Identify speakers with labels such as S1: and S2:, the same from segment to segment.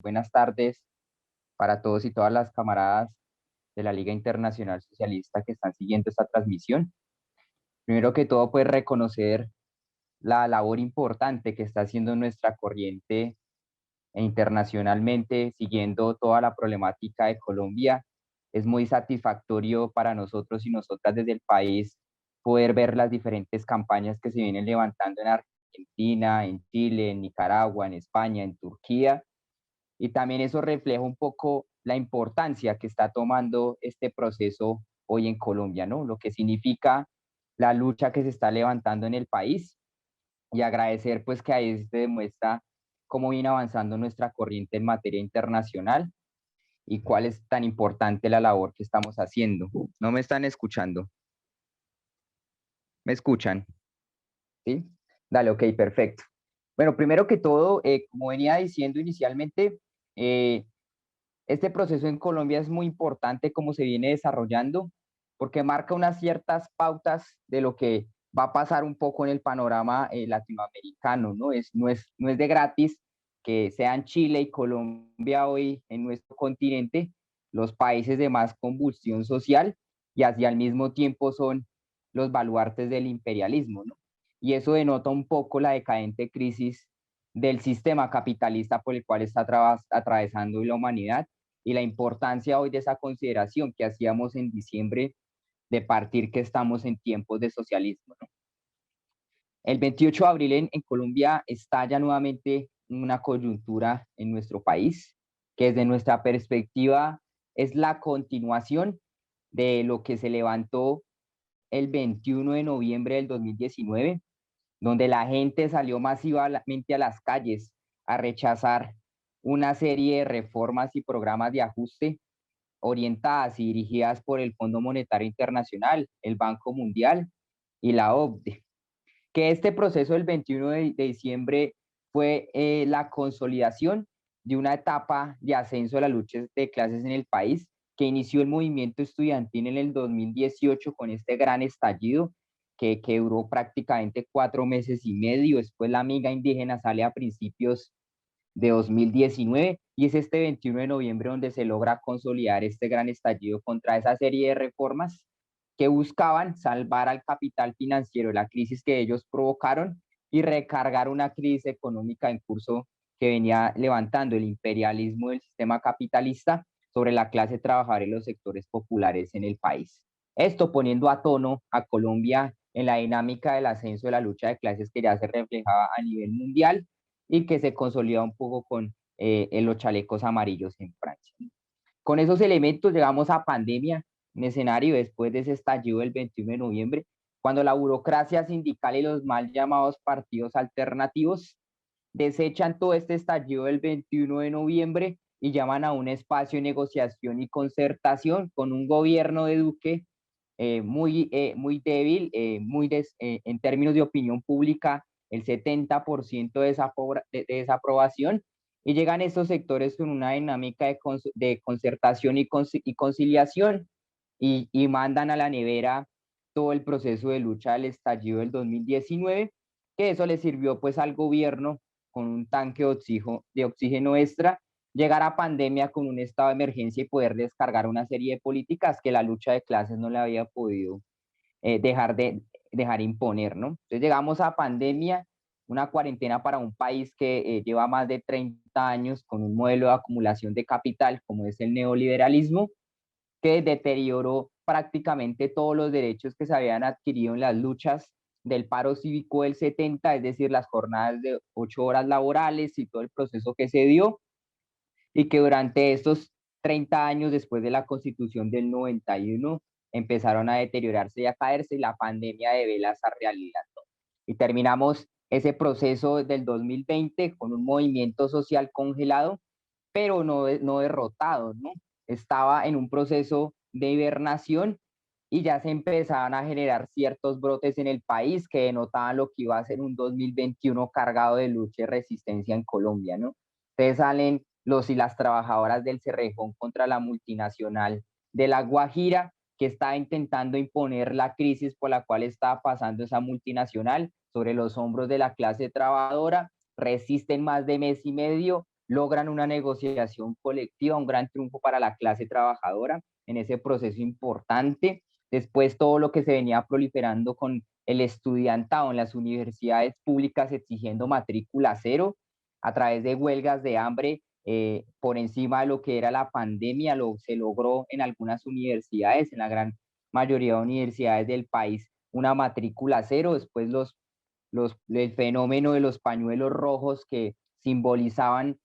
S1: Buenas tardes para todos y todas las camaradas de la Liga Internacional Socialista que están siguiendo esta transmisión. Primero que todo, pues reconocer la labor importante que está haciendo nuestra corriente internacionalmente, siguiendo toda la problemática de Colombia. Es muy satisfactorio para nosotros y nosotras desde el país poder ver las diferentes campañas que se vienen levantando en Argentina, en Chile, en Nicaragua, en España, en Turquía, y también eso refleja un poco la importancia que está tomando este proceso hoy en Colombia, ¿no? Lo que significa la lucha que se está levantando en el país, y agradecer pues que ahí se demuestra cómo viene avanzando nuestra corriente en materia internacional y cuál es tan importante la labor que estamos haciendo. ¿No me están escuchando? ¿Me escuchan? ¿Sí? Dale, ok, perfecto. Bueno, primero que todo, como venía diciendo inicialmente, eh, este proceso en Colombia es muy importante cómo se viene desarrollando, porque marca unas ciertas pautas de lo que va a pasar un poco en el panorama latinoamericano, ¿no? No es de gratis que sean Chile y Colombia hoy en nuestro continente los países de más convulsión social, y así al mismo tiempo son los baluartes del imperialismo, ¿no? Y eso denota un poco la decadente crisis del sistema capitalista por el cual está atravesando la humanidad, y la importancia hoy de esa consideración que hacíamos en diciembre de partir que estamos en tiempos de socialismo, ¿no? El 28 de abril en Colombia estalla nuevamente una coyuntura en nuestro país, que desde nuestra perspectiva es la continuación de lo que se levantó el 21 de noviembre del 2019, donde la gente salió masivamente a las calles a rechazar una serie de reformas y programas de ajuste orientadas y dirigidas por el Fondo Monetario Internacional, el Banco Mundial y la OCDE. Que este proceso del 21 de diciembre fue la consolidación de una etapa de ascenso de la lucha de clases en el país, que inició el movimiento estudiantil en el 2018 con este gran estallido que duró prácticamente 4 meses y medio. Después la amiga indígena sale a principios de 2019, y es este 21 de noviembre donde se logra consolidar este gran estallido contra esa serie de reformas que buscaban salvar al capital financiero de la crisis que ellos provocaron y recargar una crisis económica en curso que venía levantando el imperialismo del sistema capitalista sobre la clase trabajadora y los sectores populares en el país. Esto poniendo a tono a Colombia en la dinámica del ascenso de la lucha de clases que ya se reflejaba a nivel mundial y que se consolida un poco con los chalecos amarillos en Francia. Con esos elementos llegamos a pandemia, un escenario después de ese estallido del 21 de noviembre, cuando la burocracia sindical y los mal llamados partidos alternativos desechan todo este estallido del 21 de noviembre y llaman a un espacio de negociación y concertación con un gobierno de Duque muy débil, en términos de opinión pública, el 70% de desaprobación, y llegan estos sectores con una dinámica de concertación y conciliación, y mandan a la nevera todo el proceso de lucha del estallido del 2019, que eso le sirvió pues al gobierno con un tanque de oxígeno extra, llegar a pandemia con un estado de emergencia y poder descargar una serie de políticas que la lucha de clases no le había podido dejar imponer, ¿no? Entonces llegamos a pandemia, una cuarentena para un país que lleva más de 30 años con un modelo de acumulación de capital como es el neoliberalismo, que deterioró prácticamente todos los derechos que se habían adquirido en las luchas del paro cívico del 70, es decir, las jornadas de 8 horas laborales y todo el proceso que se dio, y que durante estos 30 años después de la constitución del 91 empezaron a deteriorarse y a caerse, y la pandemia devela esa realidad, ¿no? Y terminamos ese proceso del 2020 con un movimiento social congelado, pero no derrotado, ¿no? Estaba en un proceso de hibernación, y ya se empezaban a generar ciertos brotes en el país que denotaban lo que iba a ser un 2021 cargado de lucha y resistencia en Colombia, ¿no? Entonces salen los y las trabajadoras del Cerrejón contra la multinacional de La Guajira, que está intentando imponer la crisis por la cual está pasando esa multinacional sobre los hombros de la clase trabajadora. Resisten más de mes y medio, logran una negociación colectiva, un gran triunfo para la clase trabajadora en ese proceso importante. Después todo lo que se venía proliferando con el estudiantado en las universidades públicas exigiendo matrícula cero a través de huelgas de hambre por encima de lo que era la pandemia, se logró en algunas universidades, en la gran mayoría de universidades del país, una matrícula cero. Después el fenómeno de los pañuelos rojos que simbolizaban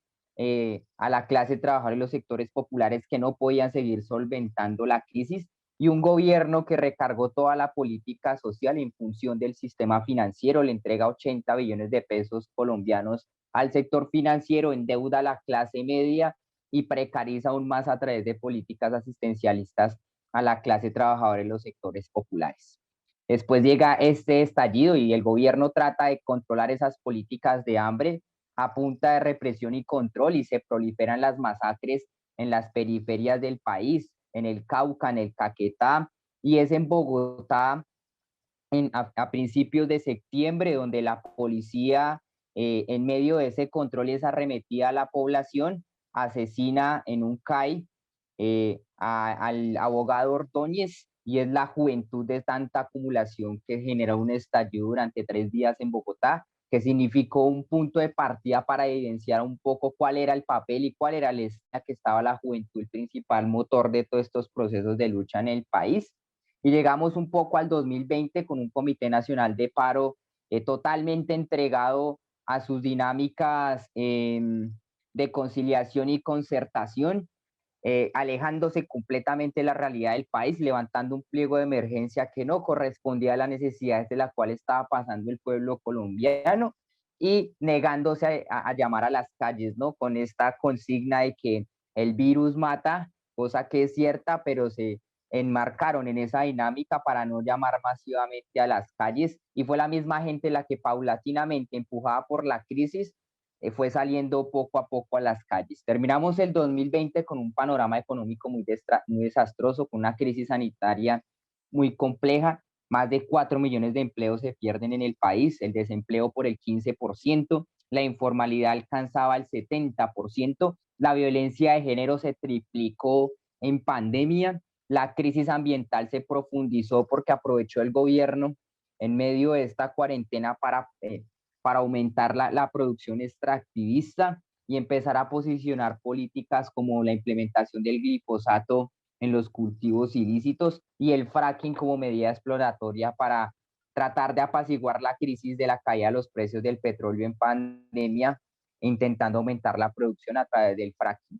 S1: a la clase trabajadora y los sectores populares que no podían seguir solventando la crisis, y un gobierno que recargó toda la política social en función del sistema financiero, le entrega 80 billones de pesos colombianos al sector financiero, endeuda a la clase media y precariza aún más a través de políticas asistencialistas a la clase trabajadora y los sectores populares. Después llega este estallido y el gobierno trata de controlar esas políticas de hambre a punta de represión y control, y se proliferan las masacres en las periferias del país, en el Cauca, en el Caquetá, y es en Bogotá a principios de septiembre donde la policía, en medio de ese control y esa arremetida a la población, asesina en un CAI al abogado Ordóñez, y es la juventud de tanta acumulación que genera un estallido durante 3 días en Bogotá, que significó un punto de partida para evidenciar un poco cuál era el papel y cuál era la escena que estaba la juventud, el principal motor de todos estos procesos de lucha en el país. Y llegamos un poco al 2020 con un Comité Nacional de Paro totalmente entregado a sus dinámicas de conciliación y concertación, alejándose completamente de la realidad del país, levantando un pliego de emergencia que no correspondía a las necesidades de la cual estaba pasando el pueblo colombiano, y negándose a llamar a las calles, ¿no? Con esta consigna de que el virus mata, cosa que es cierta, pero se enmarcaron en esa dinámica para no llamar masivamente a las calles, y fue la misma gente la que paulatinamente, empujada por la crisis, fue saliendo poco a poco a las calles. Terminamos el 2020 con un panorama económico muy desastroso, con una crisis sanitaria muy compleja. Más de 4 millones de empleos se pierden en el país, el desempleo por el 15%, la informalidad alcanzaba el 70%, la violencia de género se triplicó en pandemia, la crisis ambiental se profundizó porque aprovechó el gobierno en medio de esta cuarentena para aumentar la producción extractivista y empezar a posicionar políticas como la implementación del glifosato en los cultivos ilícitos y el fracking como medida exploratoria para tratar de apaciguar la crisis de la caída de los precios del petróleo en pandemia, intentando aumentar la producción a través del fracking.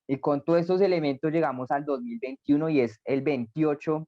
S1: Y con todos estos elementos llegamos al 2021 y es el 28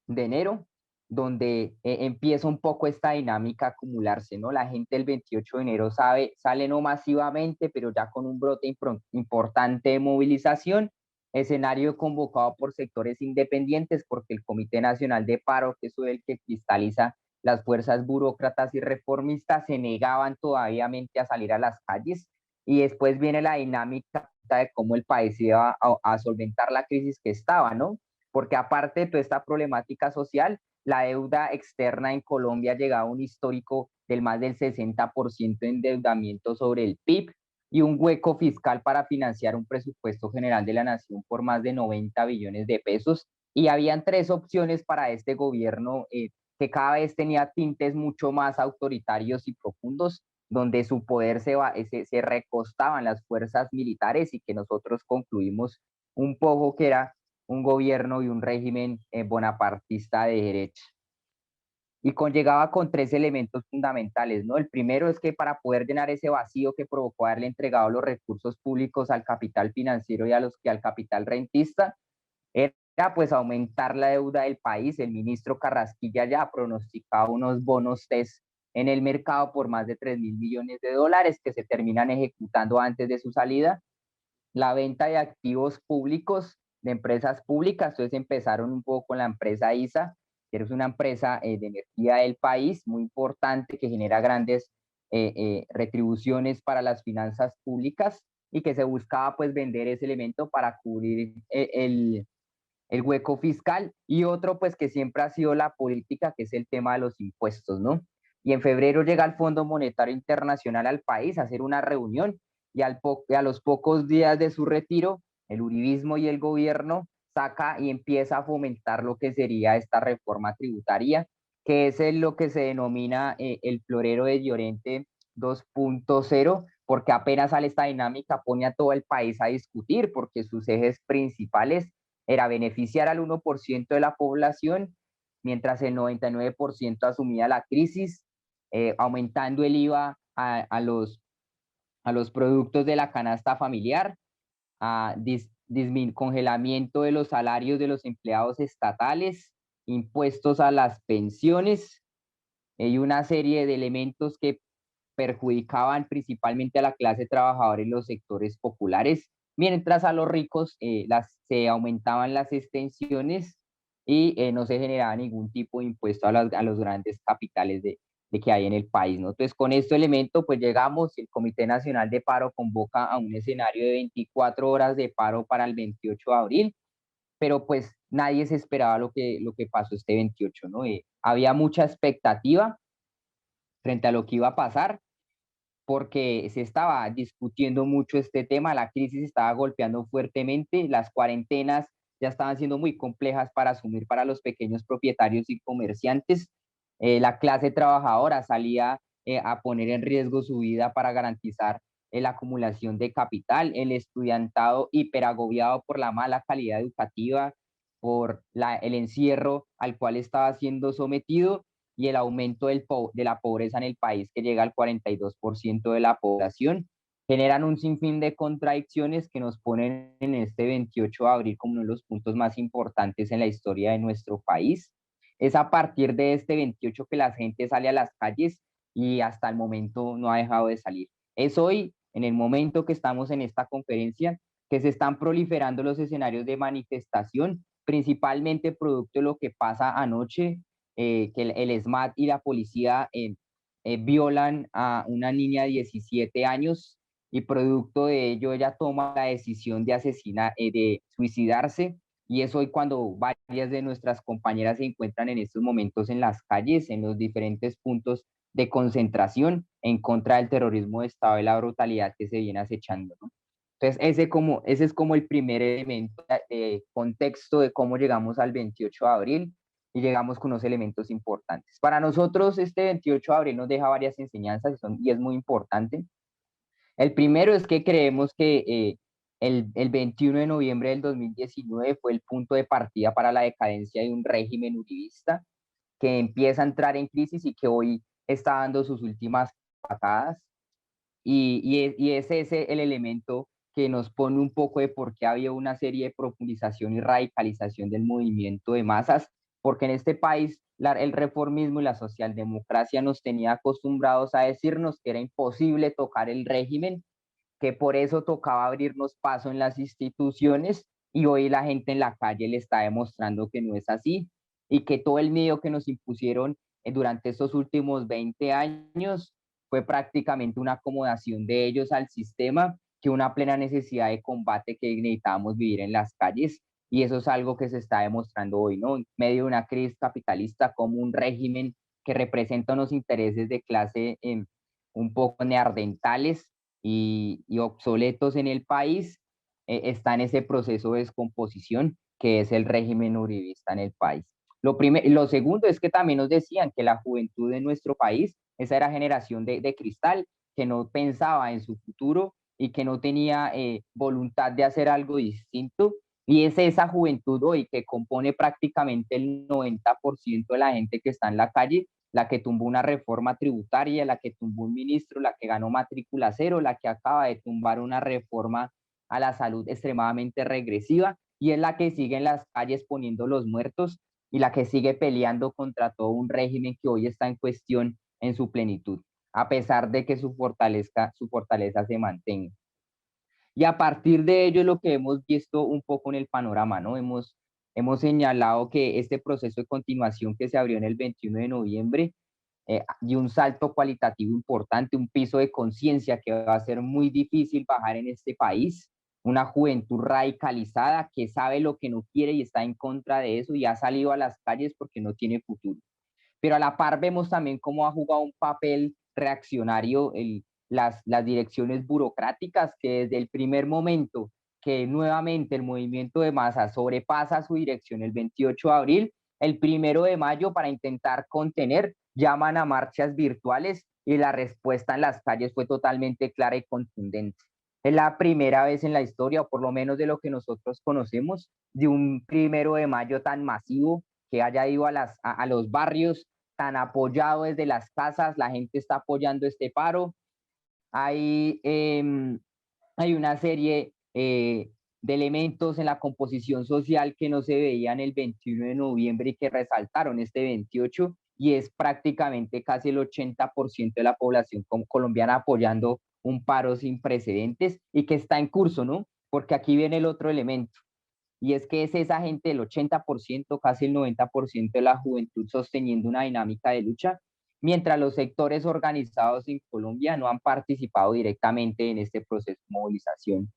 S1: de enero, donde empieza un poco esta dinámica a acumularse, ¿no? La gente el 28 de enero sale no masivamente, pero ya con un brote importante de movilización, escenario convocado por sectores independientes, porque el Comité Nacional de Paro, que es el que cristaliza las fuerzas burócratas y reformistas, se negaban todavía a salir a las calles, y después viene la dinámica de cómo el país iba a solventar la crisis que estaba, ¿no? Porque aparte de toda esta problemática social, la deuda externa en Colombia llegaba a un histórico del más del 60% de endeudamiento sobre el PIB, y un hueco fiscal para financiar un presupuesto general de la nación por más de 90 billones de pesos. Y habían tres opciones para este gobierno que cada vez tenía tintes mucho más autoritarios y profundos, donde su poder se recostaba en las fuerzas militares, y que nosotros concluimos un poco que era un gobierno y un régimen bonapartista de derecha. Y llegaba con tres elementos fundamentales, ¿no? El primero es que para poder llenar ese vacío que provocó haberle entregado los recursos públicos al capital financiero y al capital rentista, era pues aumentar la deuda del país. El ministro Carrasquilla ya pronosticaba unos bonos TES en el mercado por más de 3.000 millones de dólares que se terminan ejecutando antes de su salida. La venta de activos públicos de empresas públicas, entonces empezaron un poco con la empresa ISA, que es una empresa de energía del país muy importante que genera grandes retribuciones para las finanzas públicas, y que se buscaba pues vender ese elemento para cubrir el hueco fiscal. Y otro pues que siempre ha sido la política, que es el tema de los impuestos, ¿no? Y en febrero llega el Fondo Monetario Internacional al país a hacer una reunión, y a los pocos días de su retiro, el uribismo y el gobierno saca y empieza a fomentar lo que sería esta reforma tributaria, que es lo que se denomina el florero de Llorente 2.0, porque apenas sale esta dinámica pone a todo el país a discutir, porque sus ejes principales era beneficiar al 1% de la población, mientras el 99% asumía la crisis, aumentando el IVA a los productos de la canasta familiar, a congelamiento de los salarios de los empleados estatales, impuestos a las pensiones y una serie de elementos que perjudicaban principalmente a la clase trabajadora y los sectores populares, mientras a los ricos se aumentaban las extensiones y no se generaba ningún tipo de impuesto a los grandes capitales de que hay en el país, ¿no? Entonces, con este elemento, pues llegamos, el Comité Nacional de Paro convoca a un escenario de 24 horas de paro para el 28 de abril, pero pues nadie se esperaba lo que pasó este 28, ¿no? Había mucha expectativa frente a lo que iba a pasar, porque se estaba discutiendo mucho este tema, la crisis estaba golpeando fuertemente, las cuarentenas ya estaban siendo muy complejas para asumir para los pequeños propietarios y comerciantes, la clase trabajadora salía a poner en riesgo su vida para garantizar la acumulación de capital, el estudiantado hiperagobiado por la mala calidad educativa, por el encierro al cual estaba siendo sometido y el aumento de la pobreza en el país, que llega al 42% de la población, generan un sinfín de contradicciones que nos ponen en este 28 de abril como uno de los puntos más importantes en la historia de nuestro país. Es a partir de este 28 que la gente sale a las calles y hasta el momento no ha dejado de salir. Es hoy, en el momento que estamos en esta conferencia, que se están proliferando los escenarios de manifestación, principalmente producto de lo que pasa anoche, que el SMAT y la policía violan a una niña de 17 años y producto de ello ella toma la decisión de de suicidarse, y es hoy cuando varias de nuestras compañeras se encuentran en estos momentos en las calles, en los diferentes puntos de concentración en contra del terrorismo de Estado y la brutalidad que se viene acechando, ¿no? Entonces, ese es como el primer elemento de contexto de cómo llegamos al 28 de abril y llegamos con unos elementos importantes. Para nosotros, este 28 de abril nos deja varias enseñanzas y es muy importante. El primero es que creemos que el 21 de noviembre del 2019 fue el punto de partida para la decadencia de un régimen uribista que empieza a entrar en crisis y que hoy está dando sus últimas patadas. Y es ese el elemento que nos pone un poco de por qué había una serie de profundización y radicalización del movimiento de masas, porque en este país el reformismo y la socialdemocracia nos tenía acostumbrados a decirnos que era imposible tocar el régimen, que por eso tocaba abrirnos paso en las instituciones, y hoy la gente en la calle le está demostrando que no es así y que todo el miedo que nos impusieron durante estos últimos 20 años fue prácticamente una acomodación de ellos al sistema que una plena necesidad de combate que necesitábamos vivir en las calles. Y eso es algo que se está demostrando hoy, ¿no? En medio de una crisis capitalista, como un régimen que representa unos intereses de clase un poco neandertales y obsoletos en el país, está en ese proceso de descomposición que es el régimen uribista en el país. Lo segundo es que también nos decían que la juventud de nuestro país, esa era generación de cristal, que no pensaba en su futuro y que no tenía voluntad de hacer algo distinto. Y es esa juventud hoy que compone prácticamente el 90% de la gente que está en la calle, la que tumbó una reforma tributaria, la que tumbó un ministro, la que ganó matrícula cero, la que acaba de tumbar una reforma a la salud extremadamente regresiva, y es la que sigue en las calles poniendo los muertos y la que sigue peleando contra todo un régimen que hoy está en cuestión en su plenitud, a pesar de que su fortaleza se mantenga. Y a partir de ello, lo que hemos visto un poco en el panorama, ¿no? Hemos señalado que este proceso de continuación que se abrió en el 21 de noviembre dio un salto cualitativo importante, un piso de conciencia que va a ser muy difícil bajar en este país, una juventud radicalizada que sabe lo que no quiere y está en contra de eso y ha salido a las calles porque no tiene futuro. Pero a la par vemos también cómo ha jugado un papel reaccionario las direcciones burocráticas que desde el primer momento que nuevamente el movimiento de masa sobrepasa su dirección el 28 de abril, el 1 de mayo para intentar contener, llaman a marchas virtuales y la respuesta en las calles fue totalmente clara y contundente. Es la primera vez en la historia, o por lo menos de lo que nosotros conocemos, de un 1 de mayo tan masivo que haya ido a los barrios, tan apoyado desde las casas, la gente está apoyando este paro. Hay, hay una serie de elementos en la composición social que no se veían el 21 de noviembre y que resaltaron este 28, y es prácticamente casi el 80% de la población colombiana apoyando un paro sin precedentes y que está en curso, ¿no? Porque aquí viene el otro elemento, y es que es esa gente, el 80%, casi el 90% de la juventud sosteniendo una dinámica de lucha, mientras los sectores organizados en Colombia no han participado directamente en este proceso de movilización.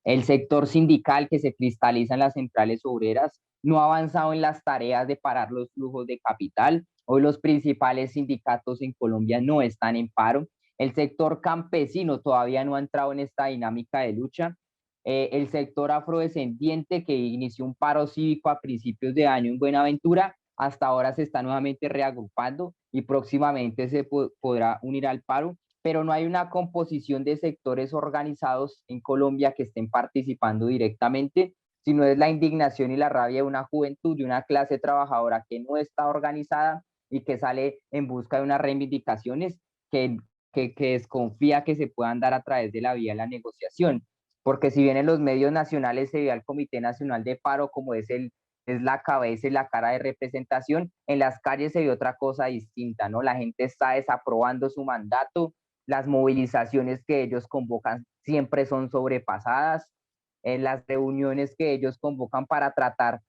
S1: El sector sindical que se cristaliza en las centrales obreras no ha avanzado en las tareas de parar los flujos de capital. Hoy los principales sindicatos en Colombia no están en paro. El sector campesino todavía no ha entrado en esta dinámica de lucha. El sector afrodescendiente que inició un paro cívico a principios de año en Buenaventura, hasta ahora se está nuevamente reagrupando y próximamente se podrá unir al paro, pero no hay una composición de sectores organizados en Colombia que estén participando directamente, sino es la indignación y la rabia de una juventud, de una clase trabajadora que no está organizada y que sale en busca de unas reivindicaciones que desconfía que se puedan dar a través de la vía de la negociación. Porque si bien en los medios nacionales se ve al Comité Nacional de Paro como es la cabeza y la cara de representación, en las calles se ve otra cosa distinta, ¿no? La gente está desaprobando su mandato, las movilizaciones que ellos convocan siempre son sobrepasadas, las reuniones que ellos convocan para tratar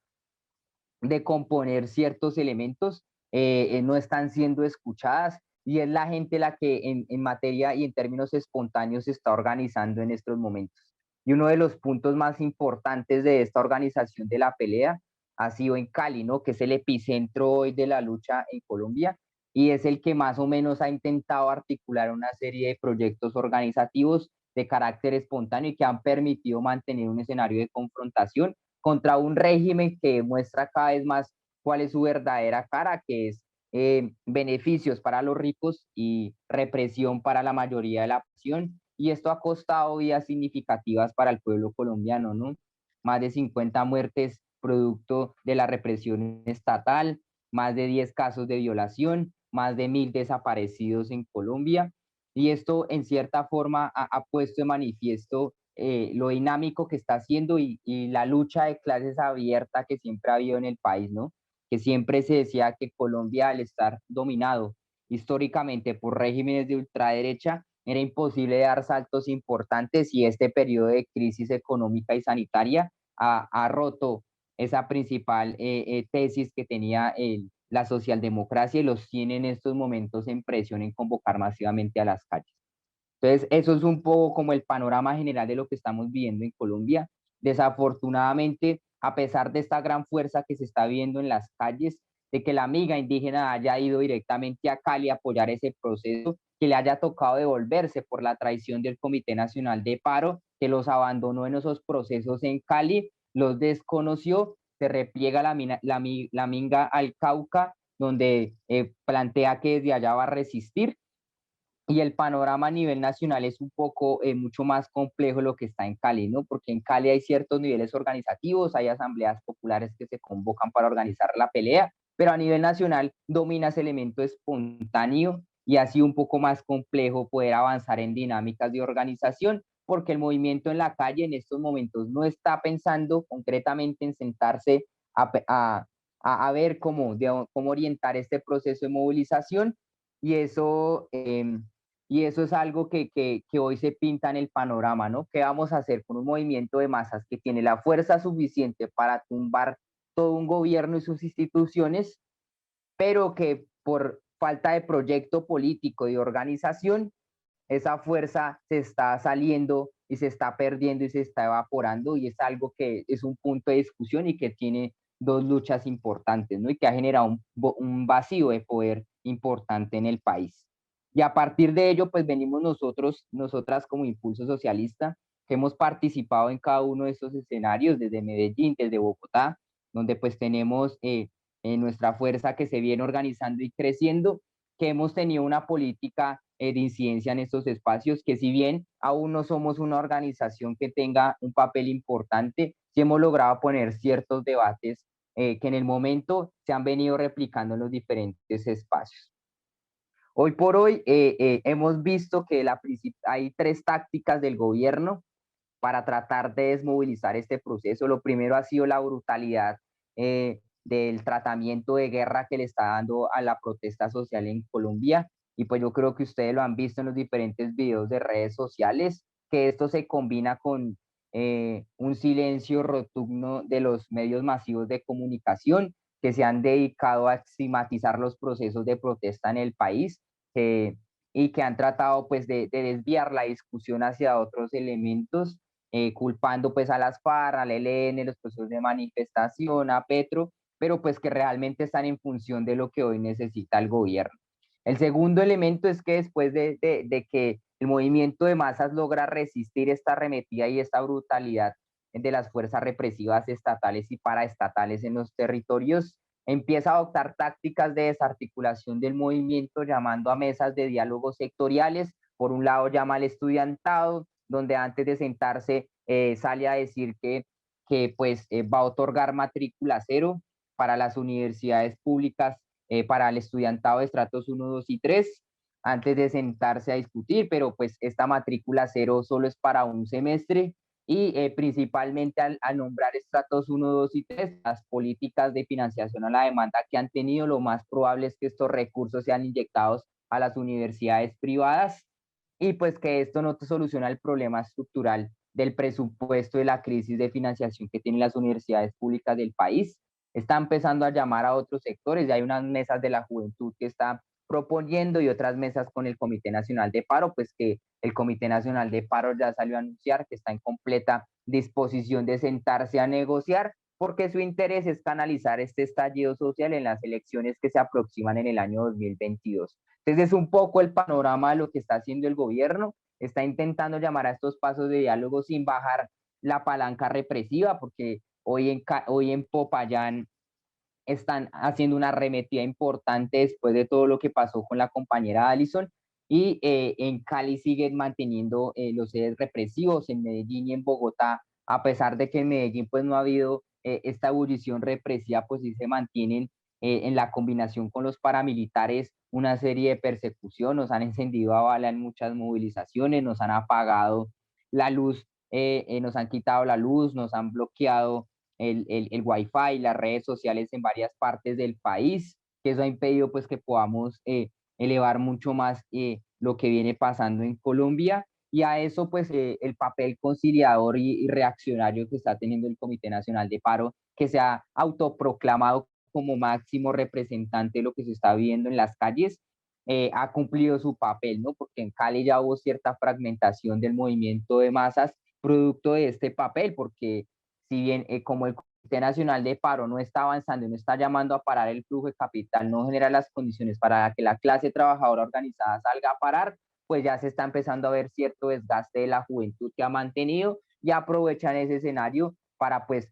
S1: de componer ciertos elementos no están siendo escuchadas, y es la gente la que en materia y en términos espontáneos se está organizando en estos momentos. Y uno de los puntos más importantes de esta organización de la pelea ha sido en Cali, ¿no? Que es el epicentro hoy de la lucha en Colombia y es el que más o menos ha intentado articular una serie de proyectos organizativos de carácter espontáneo y que han permitido mantener un escenario de confrontación contra un régimen que muestra cada vez más cuál es su verdadera cara, que es beneficios para los ricos y represión para la mayoría de la población. Y esto ha costado vidas significativas para el pueblo colombiano, ¿no? Más de 50 muertes producto de la represión estatal, más de 10 casos de violación, más de 1000 desaparecidos en Colombia. Y esto en cierta forma ha puesto de manifiesto lo dinámico que está haciendo y la lucha de clases abierta que siempre ha habido en el país, ¿no? Que siempre se decía que Colombia, al estar dominado históricamente por regímenes de ultraderecha, era imposible dar saltos importantes, y este periodo de crisis económica y sanitaria ha roto esa principal tesis que tenía la socialdemocracia y los tiene en estos momentos en presión en convocar masivamente a las calles. Entonces, eso es un poco como el panorama general de lo que estamos viviendo en Colombia. Desafortunadamente, a pesar de esta gran fuerza que se está viendo en las calles, de que la amiga indígena haya ido directamente a Cali a apoyar ese proceso, que le haya tocado devolverse por la traición del Comité Nacional de Paro, que los abandonó en esos procesos en Cali, los desconoció, se repliega la minga al Cauca, donde plantea que desde allá va a resistir, y el panorama a nivel nacional es un poco mucho más complejo lo que está en Cali, ¿no? Porque en Cali hay ciertos niveles organizativos, hay asambleas populares que se convocan para organizar la pelea, pero a nivel nacional domina ese elemento espontáneo y ha sido un poco más complejo poder avanzar en dinámicas de organización, porque el movimiento en la calle en estos momentos no está pensando concretamente en sentarse a ver cómo orientar este proceso de movilización, y eso es algo que hoy se pinta en el panorama, ¿no? ¿Qué vamos a hacer con un movimiento de masas que tiene la fuerza suficiente para tumbar todo un gobierno y sus instituciones, pero que por falta de proyecto político y organización, esa fuerza se está saliendo y se está perdiendo y se está evaporando, y es algo que es un punto de discusión y que tiene dos luchas importantes, ¿no? Y que ha generado un vacío de poder importante en el país. Y a partir de ello, pues venimos nosotras como Impulso Socialista, que hemos participado en cada uno de estos escenarios, desde Medellín, desde Bogotá, donde pues tenemos nuestra fuerza que se viene organizando y creciendo, que hemos tenido una política de incidencia en estos espacios, que si bien aún no somos una organización que tenga un papel importante, sí hemos logrado poner ciertos debates que en el momento se han venido replicando en los diferentes espacios. Hoy por hoy hemos visto que hay tres tácticas del gobierno para tratar de desmovilizar este proceso. Lo primero ha sido la brutalidad del tratamiento de guerra que le está dando a la protesta social en Colombia. Y pues yo creo que ustedes lo han visto en los diferentes videos de redes sociales, que esto se combina con un silencio rotundo de los medios masivos de comunicación que se han dedicado a estigmatizar los procesos de protesta en el país y que han tratado pues de desviar la discusión hacia otros elementos culpando pues a las FARC, al ELN, los procesos de manifestación, a Petro, pero pues que realmente están en función de lo que hoy necesita el gobierno. El segundo elemento es que después de que el movimiento de masas logra resistir esta arremetida y esta brutalidad de las fuerzas represivas estatales y paraestatales en los territorios, empieza a adoptar tácticas de desarticulación del movimiento, llamando a mesas de diálogo sectoriales. Por un lado llama al estudiantado, donde antes de sentarse sale a decir que pues va a otorgar matrícula cero para las universidades públicas, para el estudiantado de estratos 1, 2 y 3, antes de sentarse a discutir, pero pues esta matrícula cero solo es para un semestre y principalmente al nombrar estratos 1, 2 y 3, las políticas de financiación a la demanda que han tenido, lo más probable es que estos recursos sean inyectados a las universidades privadas y pues que esto no te soluciona el problema estructural del presupuesto de la crisis de financiación que tienen las universidades públicas del país. Está empezando a llamar a otros sectores, ya hay unas mesas de la juventud que está proponiendo y otras mesas con el Comité Nacional de Paro, pues que el Comité Nacional de Paro ya salió a anunciar que está en completa disposición de sentarse a negociar porque su interés es canalizar este estallido social en las elecciones que se aproximan en el año 2022. Entonces es un poco el panorama de lo que está haciendo el gobierno, está intentando llamar a estos pasos de diálogo sin bajar la palanca represiva, porque hoy en Popayán están haciendo una arremetida importante después de todo lo que pasó con la compañera Allison, y en Cali siguen manteniendo los sedes represivos, en Medellín y en Bogotá, a pesar de que en Medellín pues no ha habido esta ebullición represiva, pues sí se mantienen en la combinación con los paramilitares una serie de persecución, nos han encendido a bala en muchas movilizaciones, nos han apagado la luz, nos han quitado la luz, nos han bloqueado el Wi-Fi, las redes sociales en varias partes del país, que eso ha impedido pues que podamos elevar mucho más lo que viene pasando en Colombia y a eso pues el papel conciliador y reaccionario que está teniendo el Comité Nacional de Paro, que se ha autoproclamado como máximo representante de lo que se está viendo en las calles, ha cumplido su papel, ¿no? Porque en Cali ya hubo cierta fragmentación del movimiento de masas producto de este papel, porque si bien como el Comité Nacional de Paro no está avanzando y no está llamando a parar el flujo de capital, no genera las condiciones para que la clase trabajadora organizada salga a parar, pues ya se está empezando a ver cierto desgaste de la juventud que ha mantenido y aprovechan ese escenario para pues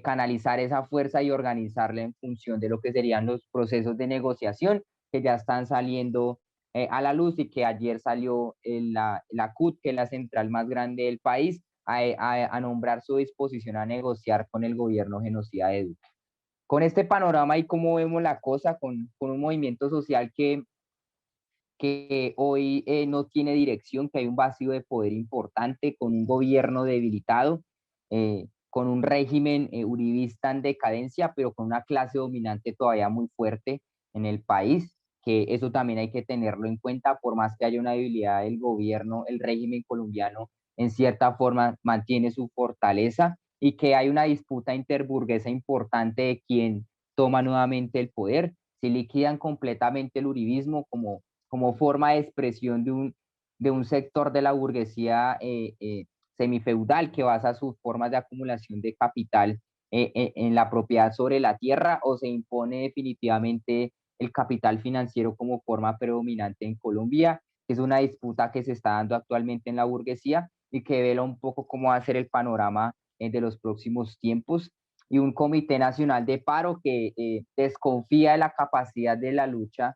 S1: canalizar esa fuerza y organizarla en función de lo que serían los procesos de negociación que ya están saliendo a la luz y que ayer salió la CUT, que es la central más grande del país, a nombrar su disposición a negociar con el gobierno genocida de Duque. Con este panorama y cómo vemos la cosa, con un movimiento social que hoy no tiene dirección, que hay un vacío de poder importante, con un gobierno debilitado, con un régimen uribista en decadencia, pero con una clase dominante todavía muy fuerte en el país, que eso también hay que tenerlo en cuenta, por más que haya una debilidad del gobierno, el régimen colombiano en cierta forma mantiene su fortaleza y que hay una disputa interburguesa importante de quién toma nuevamente el poder, si liquidan completamente el uribismo como forma de expresión de un sector de la burguesía semifeudal que basa sus formas de acumulación de capital en la propiedad sobre la tierra, o se impone definitivamente el capital financiero como forma predominante en Colombia. Es una disputa que se está dando actualmente en la burguesía y que vela un poco cómo va a ser el panorama de los próximos tiempos. Y un comité nacional de paro que desconfía de la capacidad de la lucha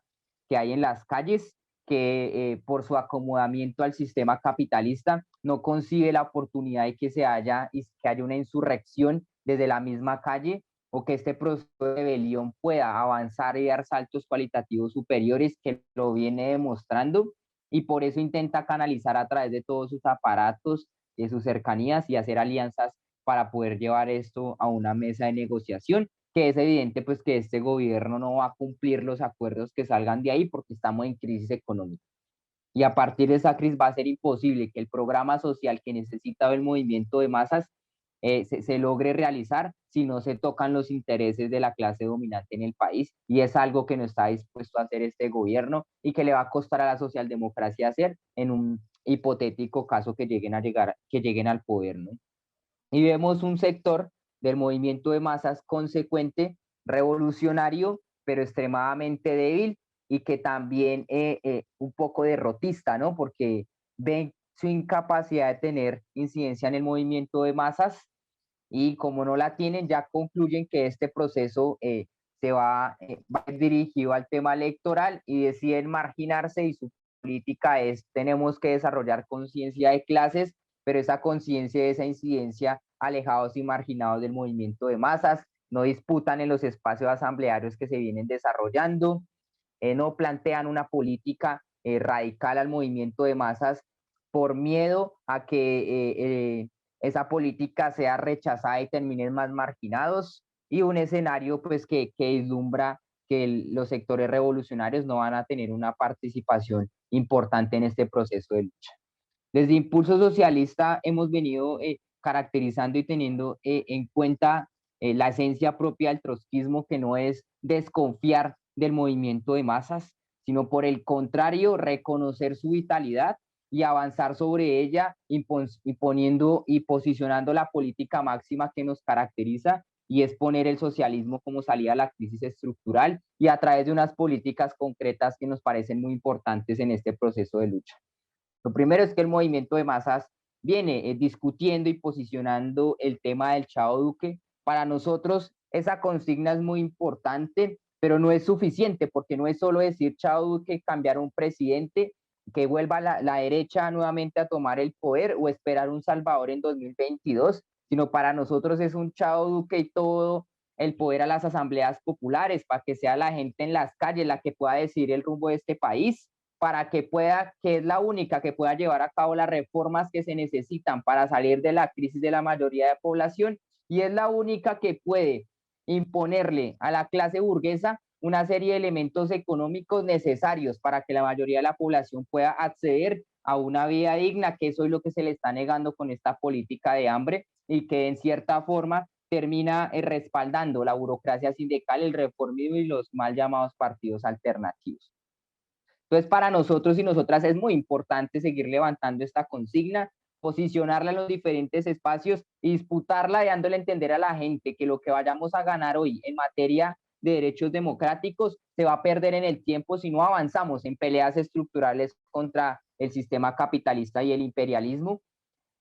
S1: que hay en las calles, que por su acomodamiento al sistema capitalista no concibe la oportunidad de que que haya una insurrección desde la misma calle, o que este proceso de rebelión pueda avanzar y dar saltos cualitativos superiores, que lo viene demostrando, y por eso intenta canalizar a través de todos sus aparatos, de sus cercanías, y hacer alianzas para poder llevar esto a una mesa de negociación, que es evidente pues que este gobierno no va a cumplir los acuerdos que salgan de ahí porque estamos en crisis económica. Y a partir de esa crisis va a ser imposible que el programa social que necesita el movimiento de masas se logre realizar si no se tocan los intereses de la clase dominante en el país, y es algo que no está dispuesto a hacer este gobierno y que le va a costar a la socialdemocracia hacer en un hipotético caso que lleguen al poder, ¿no? Y vemos un sector del movimiento de masas consecuente, revolucionario, pero extremadamente débil, y que también un poco derrotista, ¿no? Porque ven su incapacidad de tener incidencia en el movimiento de masas, y como no la tienen, ya concluyen que este proceso va a ir dirigido al tema electoral, y deciden marginarse, y su política es: tenemos que desarrollar conciencia de clases, pero esa conciencia, esa incidencia, alejados y marginados del movimiento de masas, no disputan en los espacios asamblearios que se vienen desarrollando, no plantean una política radical al movimiento de masas por miedo a que esa política sea rechazada y terminen más marginados, y un escenario pues que vislumbra que los sectores revolucionarios no van a tener una participación importante en este proceso de lucha. Desde Impulso Socialista hemos venido caracterizando y teniendo en cuenta la esencia propia del trotskismo, que no es desconfiar del movimiento de masas, sino por el contrario, reconocer su vitalidad y avanzar sobre ella, imponiendo y posicionando la política máxima que nos caracteriza, y es poner el socialismo como salida a la crisis estructural, y a través de unas políticas concretas que nos parecen muy importantes en este proceso de lucha. Lo primero es que el movimiento de masas viene discutiendo y posicionando el tema del Chao Duque. Para nosotros esa consigna es muy importante, pero no es suficiente, porque no es solo decir Chao Duque, cambiar un presidente, que vuelva la derecha nuevamente a tomar el poder, o esperar un Salvador en 2022, sino para nosotros es un Chao Duque y todo el poder a las asambleas populares, para que sea la gente en las calles la que pueda decidir el rumbo de este país, para que pueda, que es la única que pueda llevar a cabo las reformas que se necesitan para salir de la crisis de la mayoría de población, y es la única que puede imponerle a la clase burguesa una serie de elementos económicos necesarios para que la mayoría de la población pueda acceder a una vida digna, que eso es lo que se le está negando con esta política de hambre, y que en cierta forma termina respaldando la burocracia sindical, el reformismo y los mal llamados partidos alternativos. Entonces, para nosotros y nosotras es muy importante seguir levantando esta consigna, posicionarla en los diferentes espacios y disputarla, y dándole a entender a la gente que lo que vayamos a ganar hoy en materia de derechos democráticos se va a perder en el tiempo si no avanzamos en peleas estructurales contra el sistema capitalista y el imperialismo,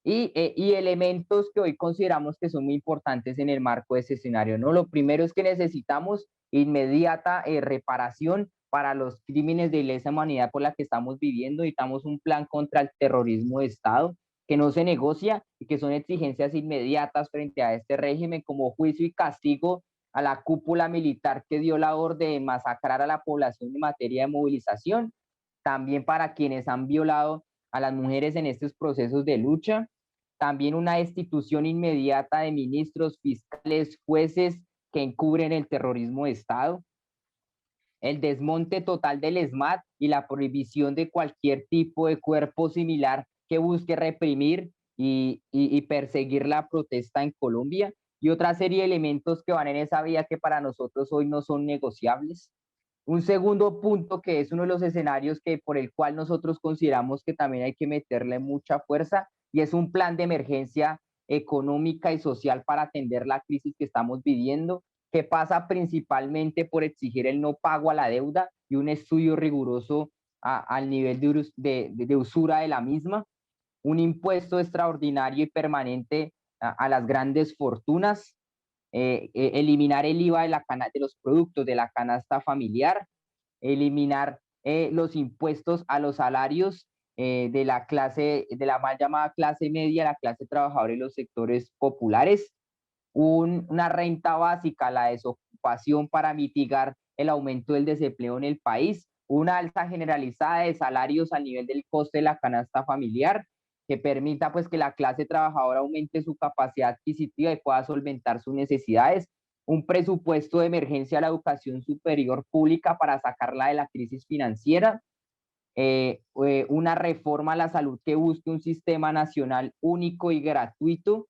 S1: y elementos que hoy consideramos que son muy importantes en el marco de ese escenario, ¿no? Lo primero es que necesitamos inmediata reparación para los crímenes de lesa humanidad por la que estamos viviendo. Necesitamos un plan contra el terrorismo de Estado que no se negocia, y que son exigencias inmediatas frente a este régimen, como juicio y castigo a la cúpula militar que dio la orden de masacrar a la población en materia de movilización, también para quienes han violado a las mujeres en estos procesos de lucha, también una destitución inmediata de ministros, fiscales, jueces que encubren el terrorismo de Estado, el desmonte total del ESMAD y la prohibición de cualquier tipo de cuerpo similar que busque reprimir y perseguir la protesta en Colombia, y otra serie de elementos que van en esa vía que para nosotros hoy no son negociables. Un segundo punto, que es uno de los escenarios por el cual nosotros consideramos que también hay que meterle mucha fuerza, y es un plan de emergencia económica y social para atender la crisis que estamos viviendo. que pasa principalmente por exigir el no pago a la deuda y un estudio riguroso al nivel de usura de la misma, un impuesto extraordinario y permanente a las grandes fortunas, eliminar el IVA de los productos de la canasta familiar, eliminar los impuestos a los salarios de la mal llamada clase media, la clase trabajadora y los sectores populares, una renta básica, la desocupación para mitigar el aumento del desempleo en el país, una alza generalizada de salarios al nivel del coste de la canasta familiar, que permita pues que la clase trabajadora aumente su capacidad adquisitiva y pueda solventar sus necesidades, un presupuesto de emergencia a la educación superior pública para sacarla de la crisis financiera, una reforma a la salud que busque un sistema nacional único y gratuito,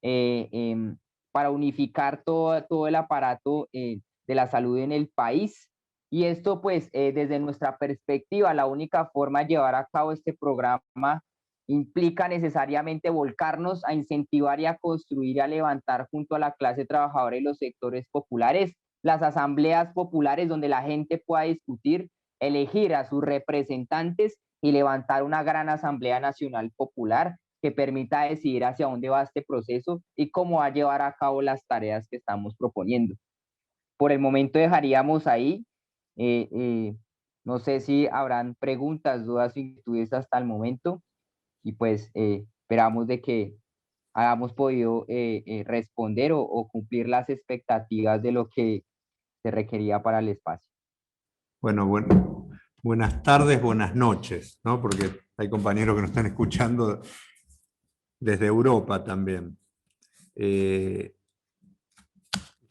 S1: eh, eh, para unificar todo el aparato de la salud en el país. Y esto, pues, desde nuestra perspectiva, la única forma de llevar a cabo este programa implica necesariamente volcarnos a incentivar y a construir y a levantar junto a la clase trabajadora y los sectores populares las asambleas populares donde la gente pueda discutir, elegir a sus representantes y levantar una gran asamblea nacional popular que permita decidir hacia dónde va este proceso y cómo va a llevar a cabo las tareas que estamos proponiendo. Por el momento dejaríamos ahí. Eh, eh, no sé si habrán preguntas, dudas o inquietudes hasta el momento y pues esperamos de que hayamos podido responder o cumplir las expectativas de lo que se requería para el espacio.
S2: Bueno, buenas tardes, buenas noches, ¿no? Porque hay compañeros que nos están escuchando desde Europa también.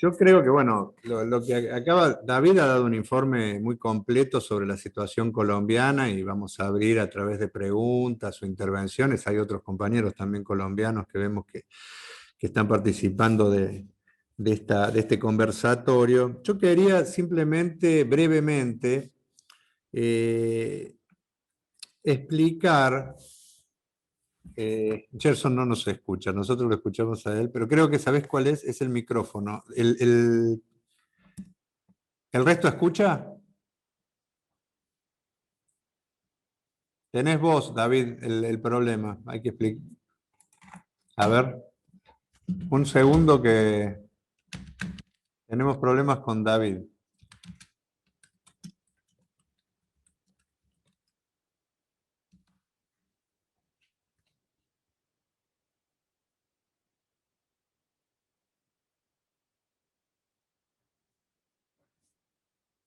S2: Yo creo que, bueno, lo que acaba, David ha dado un informe muy completo sobre la situación colombiana y vamos a abrir a través de preguntas o intervenciones. Hay otros compañeros también colombianos que vemos que están participando de este conversatorio. Yo quería simplemente, brevemente, explicar. Gerson no nos escucha, nosotros lo escuchamos a él, pero creo que sabés cuál es el micrófono. ¿El resto escucha? Tenés vos, David, el problema, hay que explicar. A ver, un segundo que tenemos problemas con David.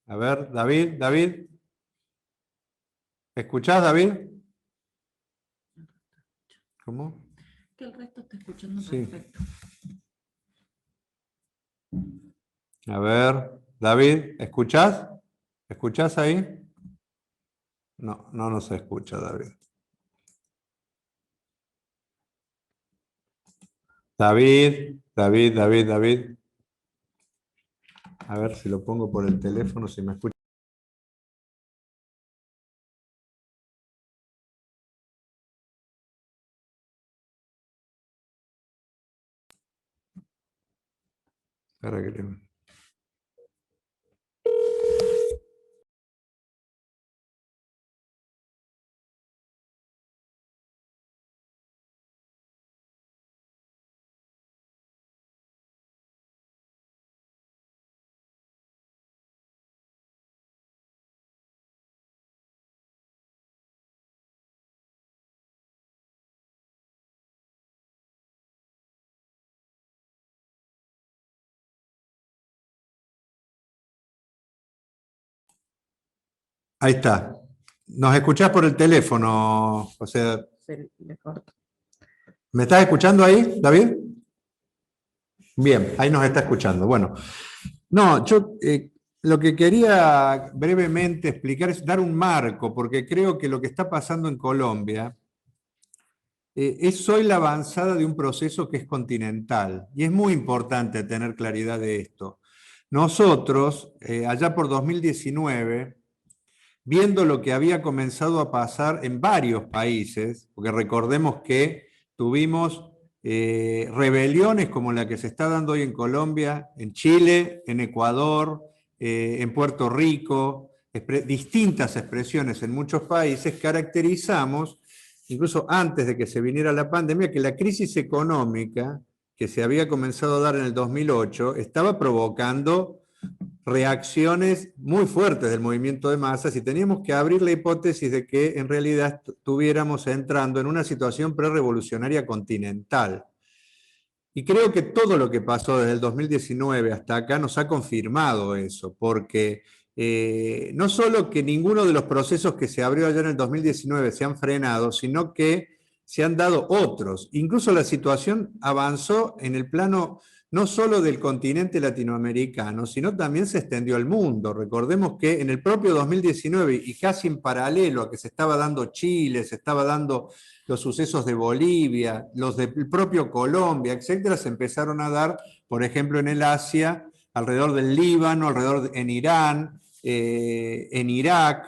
S2: A ver, David. ¿Escuchás, David? ¿Cómo?
S3: Que el resto está escuchando
S2: Sí.
S3: perfecto.
S2: A ver, David, ¿escuchás? ¿Escuchás ahí? No, no nos escucha, David. David. A ver si lo pongo por el teléfono, si me escucha. Espera que le... Ahí está. ¿Nos escuchás por el teléfono? O sea, ¿me estás escuchando ahí, David? Bien, ahí nos está escuchando. Bueno, no, yo lo que quería brevemente explicar es dar un marco, porque creo que lo que está pasando en Colombia es hoy la avanzada de un proceso que es continental, y es muy importante tener claridad de esto. Nosotros, allá por 2019, viendo lo que había comenzado a pasar en varios países, porque recordemos que tuvimos rebeliones como la que se está dando hoy en Colombia, en Chile, en Ecuador, en Puerto Rico, distintas expresiones en muchos países, caracterizamos, incluso antes de que se viniera la pandemia, que la crisis económica que se había comenzado a dar en el 2008 estaba provocando reacciones muy fuertes del movimiento de masas y teníamos que abrir la hipótesis de que en realidad estuviéramos entrando en una situación prerrevolucionaria continental. Y creo que todo lo que pasó desde el 2019 hasta acá nos ha confirmado eso, porque no solo que ninguno de los procesos que se abrió allá en el 2019 se han frenado, sino que se han dado otros. Incluso la situación avanzó en el plano no solo del continente latinoamericano, sino también se extendió al mundo. Recordemos que en el propio 2019 y casi en paralelo a que se estaba dando Chile, se estaba dando los sucesos de Bolivia, los del propio Colombia, etcétera, se empezaron a dar, por ejemplo, en el Asia, alrededor del Líbano, en Irán, en Irak,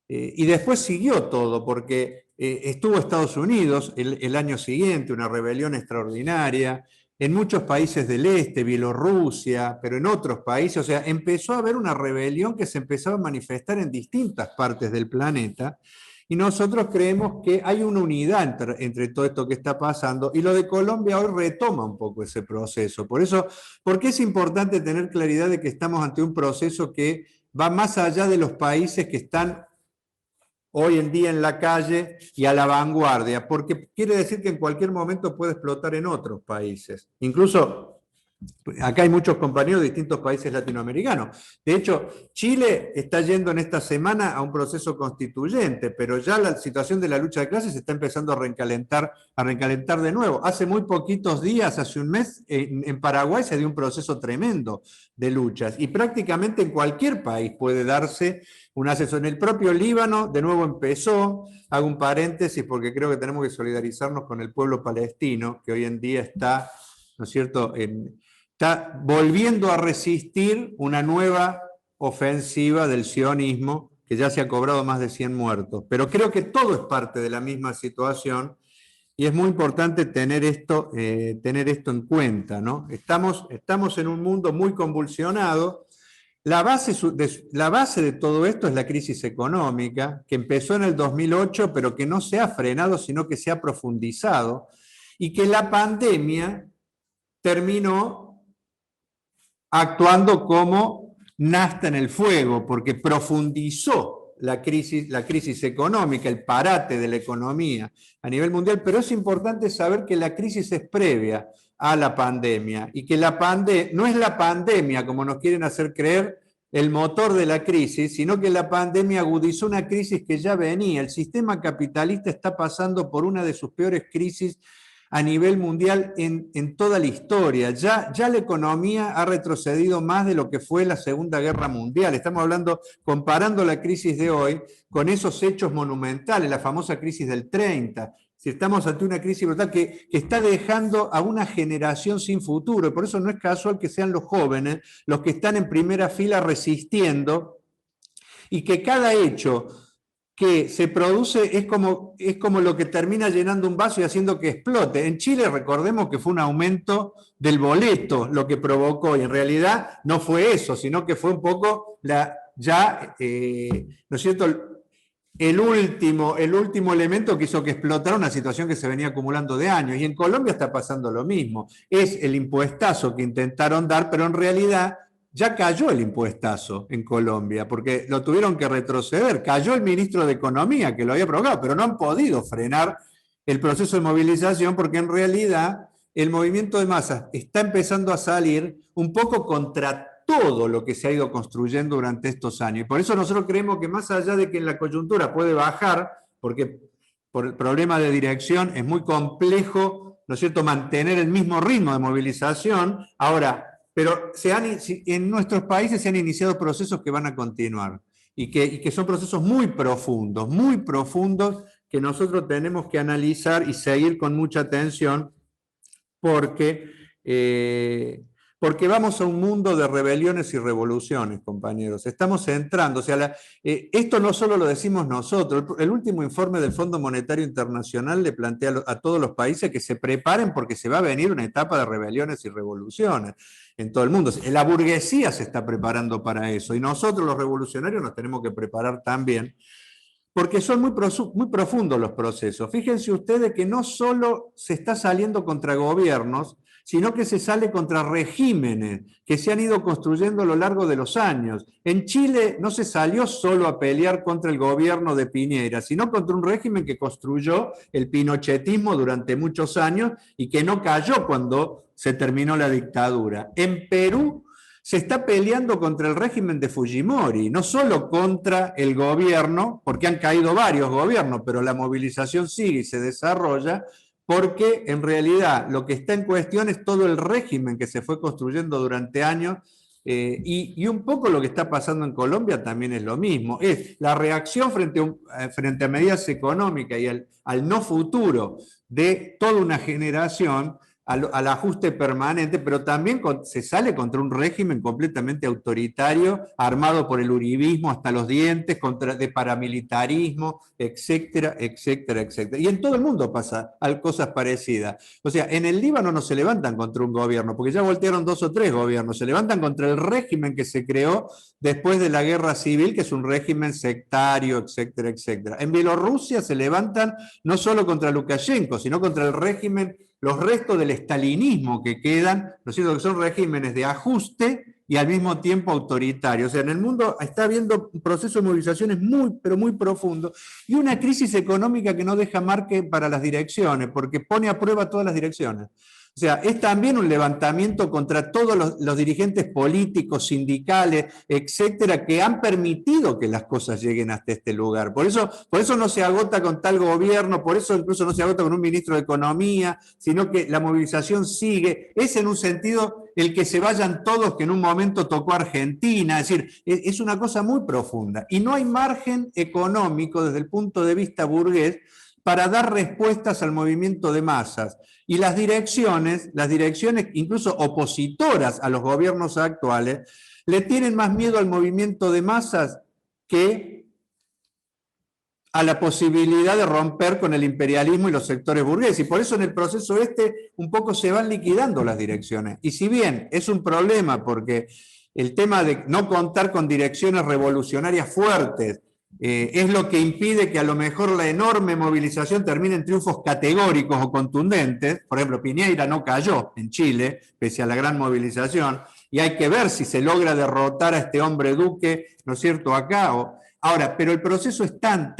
S2: y después siguió todo, porque estuvo Estados Unidos el año siguiente, una rebelión extraordinaria, en muchos países del este, Bielorrusia, pero en otros países, o sea, empezó a haber una rebelión que se empezaba a manifestar en distintas partes del planeta, y nosotros creemos que hay una unidad entre todo esto que está pasando, y lo de Colombia hoy retoma un poco ese proceso. Por eso, porque es importante tener claridad de que estamos ante un proceso que va más allá de los países que están hoy en día en la calle y a la vanguardia, porque quiere decir que en cualquier momento puede explotar en otros países. Incluso acá hay muchos compañeros de distintos países latinoamericanos. De hecho, Chile está yendo en esta semana a un proceso constituyente, pero ya la situación de la lucha de clases se está empezando a recalentar de nuevo. Hace muy poquitos días, hace un mes, en Paraguay se dio un proceso tremendo de luchas, y prácticamente en cualquier país puede darse un acceso. En el propio Líbano, de nuevo empezó, hago un paréntesis porque creo que tenemos que solidarizarnos con el pueblo palestino, que hoy en día está, ¿no es cierto?, está volviendo a resistir una nueva ofensiva del sionismo, que ya se ha cobrado más de 100 muertos. Pero creo que todo es parte de la misma situación, y es muy importante tener esto en cuenta, ¿no? Estamos en un mundo muy convulsionado. La base de todo esto es la crisis económica, que empezó en el 2008, pero que no se ha frenado, sino que se ha profundizado, y que la pandemia terminó actuando como nafta en el fuego, porque profundizó la crisis económica, el parate de la economía a nivel mundial. Pero es importante saber que la crisis es previa a la pandemia, y que no es la pandemia, como nos quieren hacer creer, el motor de la crisis, sino que la pandemia agudizó una crisis que ya venía. El sistema capitalista está pasando por una de sus peores crisis a nivel mundial en toda la historia. Ya la economía ha retrocedido más de lo que fue la Segunda Guerra Mundial. Estamos hablando, comparando la crisis de hoy con esos hechos monumentales, la famosa crisis del 30. Si estamos ante una crisis brutal que está dejando a una generación sin futuro, y por eso no es casual que sean los jóvenes los que están en primera fila resistiendo, y que cada hecho que se produce es como lo que termina llenando un vaso y haciendo que explote. En Chile, recordemos que fue un aumento del boleto lo que provocó, y en realidad no fue eso, sino que fue un poco ¿no es cierto?, el último elemento que hizo que explotara una situación que se venía acumulando de años. Y en Colombia está pasando lo mismo. Es el impuestazo que intentaron dar, pero en realidad ya cayó el impuestazo en Colombia, porque lo tuvieron que retroceder. Cayó el ministro de Economía, que lo había provocado, pero no han podido frenar el proceso de movilización, porque en realidad el movimiento de masas está empezando a salir un poco contra todo lo que se ha ido construyendo durante estos años. Y por eso nosotros creemos que, más allá de que en la coyuntura puede bajar, porque por el problema de dirección es muy complejo, ¿no es cierto?, mantener el mismo ritmo de movilización. Ahora, pero en nuestros países se han iniciado procesos que van a continuar, y que son procesos muy profundos, que nosotros tenemos que analizar y seguir con mucha atención, porque porque vamos a un mundo de rebeliones y revoluciones, compañeros. Estamos entrando, o sea, esto no solo lo decimos nosotros, el último informe del Fondo Monetario Internacional le plantea a todos los países que se preparen porque se va a venir una etapa de rebeliones y revoluciones en todo el mundo. La burguesía se está preparando para eso y nosotros los revolucionarios nos tenemos que preparar también, porque son muy profundos los procesos. Fíjense ustedes que no solo se está saliendo contra gobiernos, sino que se sale contra regímenes que se han ido construyendo a lo largo de los años. En Chile no se salió solo a pelear contra el gobierno de Piñera, sino contra un régimen que construyó el pinochetismo durante muchos años y que no cayó cuando se terminó la dictadura. En Perú se está peleando contra el régimen de Fujimori, no solo contra el gobierno, porque han caído varios gobiernos, pero la movilización sigue y se desarrolla, porque en realidad lo que está en cuestión es todo el régimen que se fue construyendo durante años, y un poco lo que está pasando en Colombia también es lo mismo, es la reacción frente a medidas económicas y al no futuro de toda una generación, al ajuste permanente, pero también se sale contra un régimen completamente autoritario, armado por el uribismo hasta los dientes, de paramilitarismo, etcétera, etcétera, etcétera. Y en todo el mundo pasa cosas parecidas. O sea, en el Líbano no se levantan contra un gobierno, porque ya voltearon 2 o 3 gobiernos, se levantan contra el régimen que se creó después de la guerra civil, que es un régimen sectario, etcétera, etcétera. En Bielorrusia se levantan no solo contra Lukashenko, sino contra el régimen, los restos del estalinismo que quedan, ¿no es cierto?, que son regímenes de ajuste y al mismo tiempo autoritarios. O sea, en el mundo está habiendo un proceso de movilizaciones muy, pero muy profundo, y una crisis económica que no deja margen para las direcciones, porque pone a prueba todas las direcciones. O sea, es también un levantamiento contra todos los dirigentes políticos, sindicales, etcétera, que han permitido que las cosas lleguen hasta este lugar. Por eso no se agota con tal gobierno, por eso incluso no se agota con un ministro de Economía, sino que la movilización sigue. Es en un sentido el que se vayan todos, que en un momento tocó Argentina, es decir, es una cosa muy profunda. Y no hay margen económico desde el punto de vista burgués para dar respuestas al movimiento de masas. Y las direcciones incluso opositoras a los gobiernos actuales, le tienen más miedo al movimiento de masas que a la posibilidad de romper con el imperialismo y los sectores burgueses. Y por eso en el proceso un poco se van liquidando las direcciones. Y si bien es un problema, porque el tema de no contar con direcciones revolucionarias fuertes es lo que impide que a lo mejor la enorme movilización termine en triunfos categóricos o contundentes. Por ejemplo, Piñera no cayó en Chile, pese a la gran movilización, y hay que ver si se logra derrotar a este hombre Duque, ¿no es cierto?, acá. Ahora, pero el proceso es tan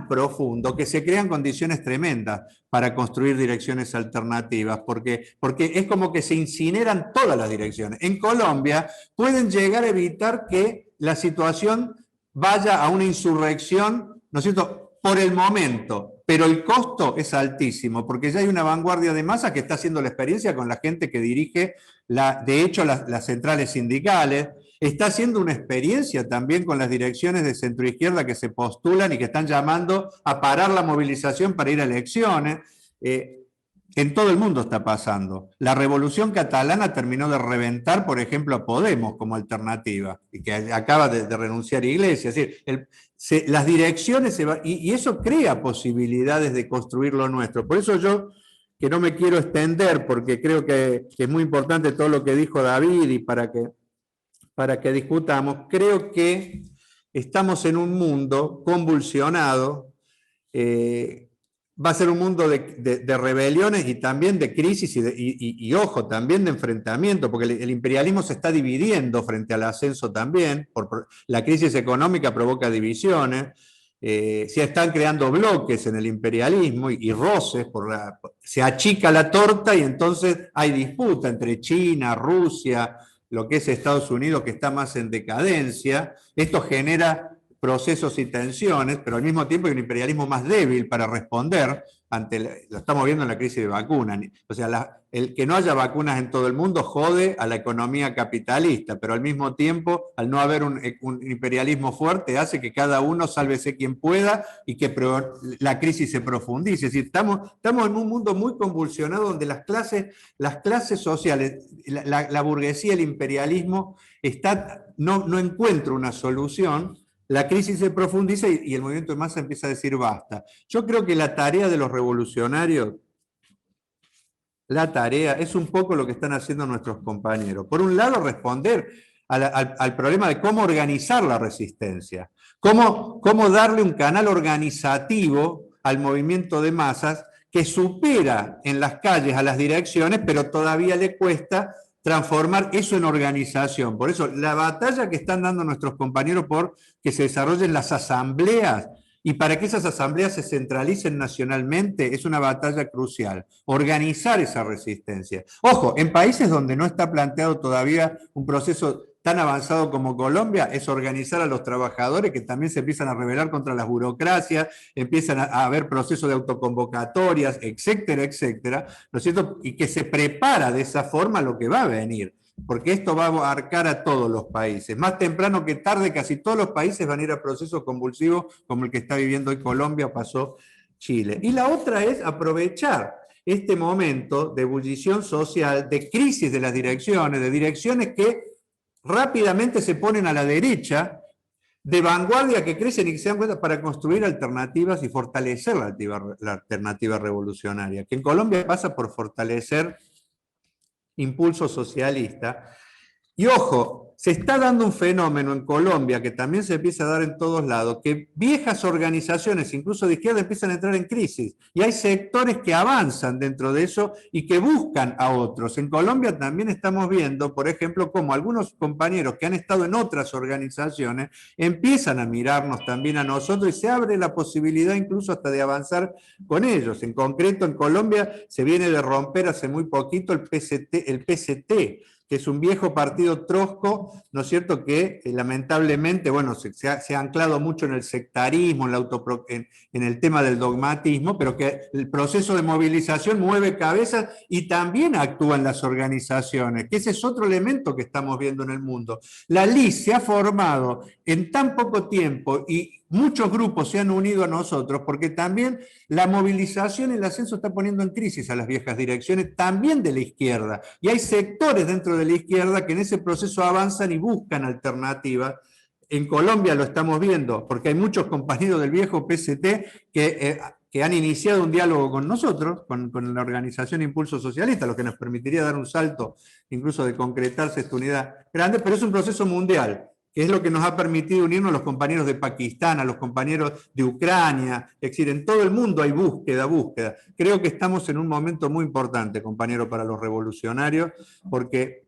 S2: profundo que se crean condiciones tremendas para construir direcciones alternativas, porque es como que se incineran todas las direcciones. En Colombia pueden llegar a evitar que la situación vaya a una insurrección, ¿no es cierto?, por el momento, pero el costo es altísimo, porque ya hay una vanguardia de masa que está haciendo la experiencia con la gente que dirige, de hecho, las centrales sindicales, está haciendo una experiencia también con las direcciones de centroizquierda que se postulan y que están llamando a parar la movilización para ir a elecciones. En todo el mundo está pasando. La revolución catalana terminó de reventar, por ejemplo, a Podemos como alternativa, y que acaba de renunciar Iglesias. Es decir, las direcciones y eso crea posibilidades de construir lo nuestro. Por eso yo, que no me quiero extender, porque creo que es muy importante todo lo que dijo David y para que discutamos, creo que estamos en un mundo convulsionado. Va a ser un mundo de rebeliones y también de crisis y ojo, también de enfrentamiento, porque el imperialismo se está dividiendo frente al ascenso también, la crisis económica provoca divisiones, se están creando bloques en el imperialismo y roces, se achica la torta y entonces hay disputa entre China, Rusia, lo que es Estados Unidos, que está más en decadencia. Esto genera procesos y tensiones, pero al mismo tiempo hay un imperialismo más débil para responder lo estamos viendo en la crisis de vacunas. O sea, el que no haya vacunas en todo el mundo jode a la economía capitalista, pero al mismo tiempo, al no haber un imperialismo fuerte, hace que cada uno sálvese quien pueda y que la crisis se profundice. Es decir, estamos en un mundo muy convulsionado donde las clases sociales, la burguesía, el imperialismo, no encuentra una solución. La crisis se profundiza y el movimiento de masa empieza a decir basta. Yo creo que la tarea de los revolucionarios, la tarea es un poco lo que están haciendo nuestros compañeros. Por un lado, responder al problema de cómo organizar la resistencia, cómo darle un canal organizativo al movimiento de masas que supera en las calles a las direcciones, pero todavía le cuesta transformar eso en organización. Por eso, la batalla que están dando nuestros compañeros por que se desarrollen las asambleas y para que esas asambleas se centralicen nacionalmente es una batalla crucial. Organizar esa resistencia. Ojo, en países donde no está planteado todavía un proceso tan avanzado como Colombia, es organizar a los trabajadores que también se empiezan a rebelar contra las burocracias, empiezan a haber procesos de autoconvocatorias, etcétera, etcétera, ¿no es cierto? Y que se prepara de esa forma lo que va a venir, porque esto va a abarcar a todos los países. Más temprano que tarde, casi todos los países van a ir a procesos convulsivos como el que está viviendo hoy Colombia o pasó Chile. Y la otra es aprovechar este momento de ebullición social, de crisis de las direcciones, de direcciones que rápidamente se ponen a la derecha, de vanguardia que crecen y que se dan cuenta para construir alternativas y fortalecer la alternativa revolucionaria, que en Colombia pasa por fortalecer impulso socialista. Y ojo, se está dando un fenómeno en Colombia que también se empieza a dar en todos lados, que viejas organizaciones, incluso de izquierda, empiezan a entrar en crisis. Y hay sectores que avanzan dentro de eso y que buscan a otros. En Colombia también estamos viendo, por ejemplo, cómo algunos compañeros que han estado en otras organizaciones empiezan a mirarnos también a nosotros y se abre la posibilidad incluso hasta de avanzar con ellos. En concreto, en Colombia se viene de romper hace muy poquito el PCT, que es un viejo partido trosco, ¿no es cierto?, que lamentablemente, bueno, se ha anclado mucho en el sectarismo, en el tema del dogmatismo, pero que el proceso de movilización mueve cabezas y también actúa en las organizaciones, que ese es otro elemento que estamos viendo en el mundo. La LIS se ha formado en tan poco tiempo y muchos grupos se han unido a nosotros porque también la movilización y el ascenso está poniendo en crisis a las viejas direcciones, también de la izquierda. Y hay sectores dentro de la izquierda que en ese proceso avanzan y buscan alternativas. En Colombia lo estamos viendo, porque hay muchos compañeros del viejo PST que han iniciado un diálogo con nosotros, con la organización Impulso Socialista, lo que nos permitiría dar un salto incluso de concretarse esta unidad grande, pero es un proceso mundial, que es lo que nos ha permitido unirnos a los compañeros de Pakistán, a los compañeros de Ucrania, es decir, en todo el mundo hay búsqueda. Creo que estamos en un momento muy importante, compañero, para los revolucionarios, porque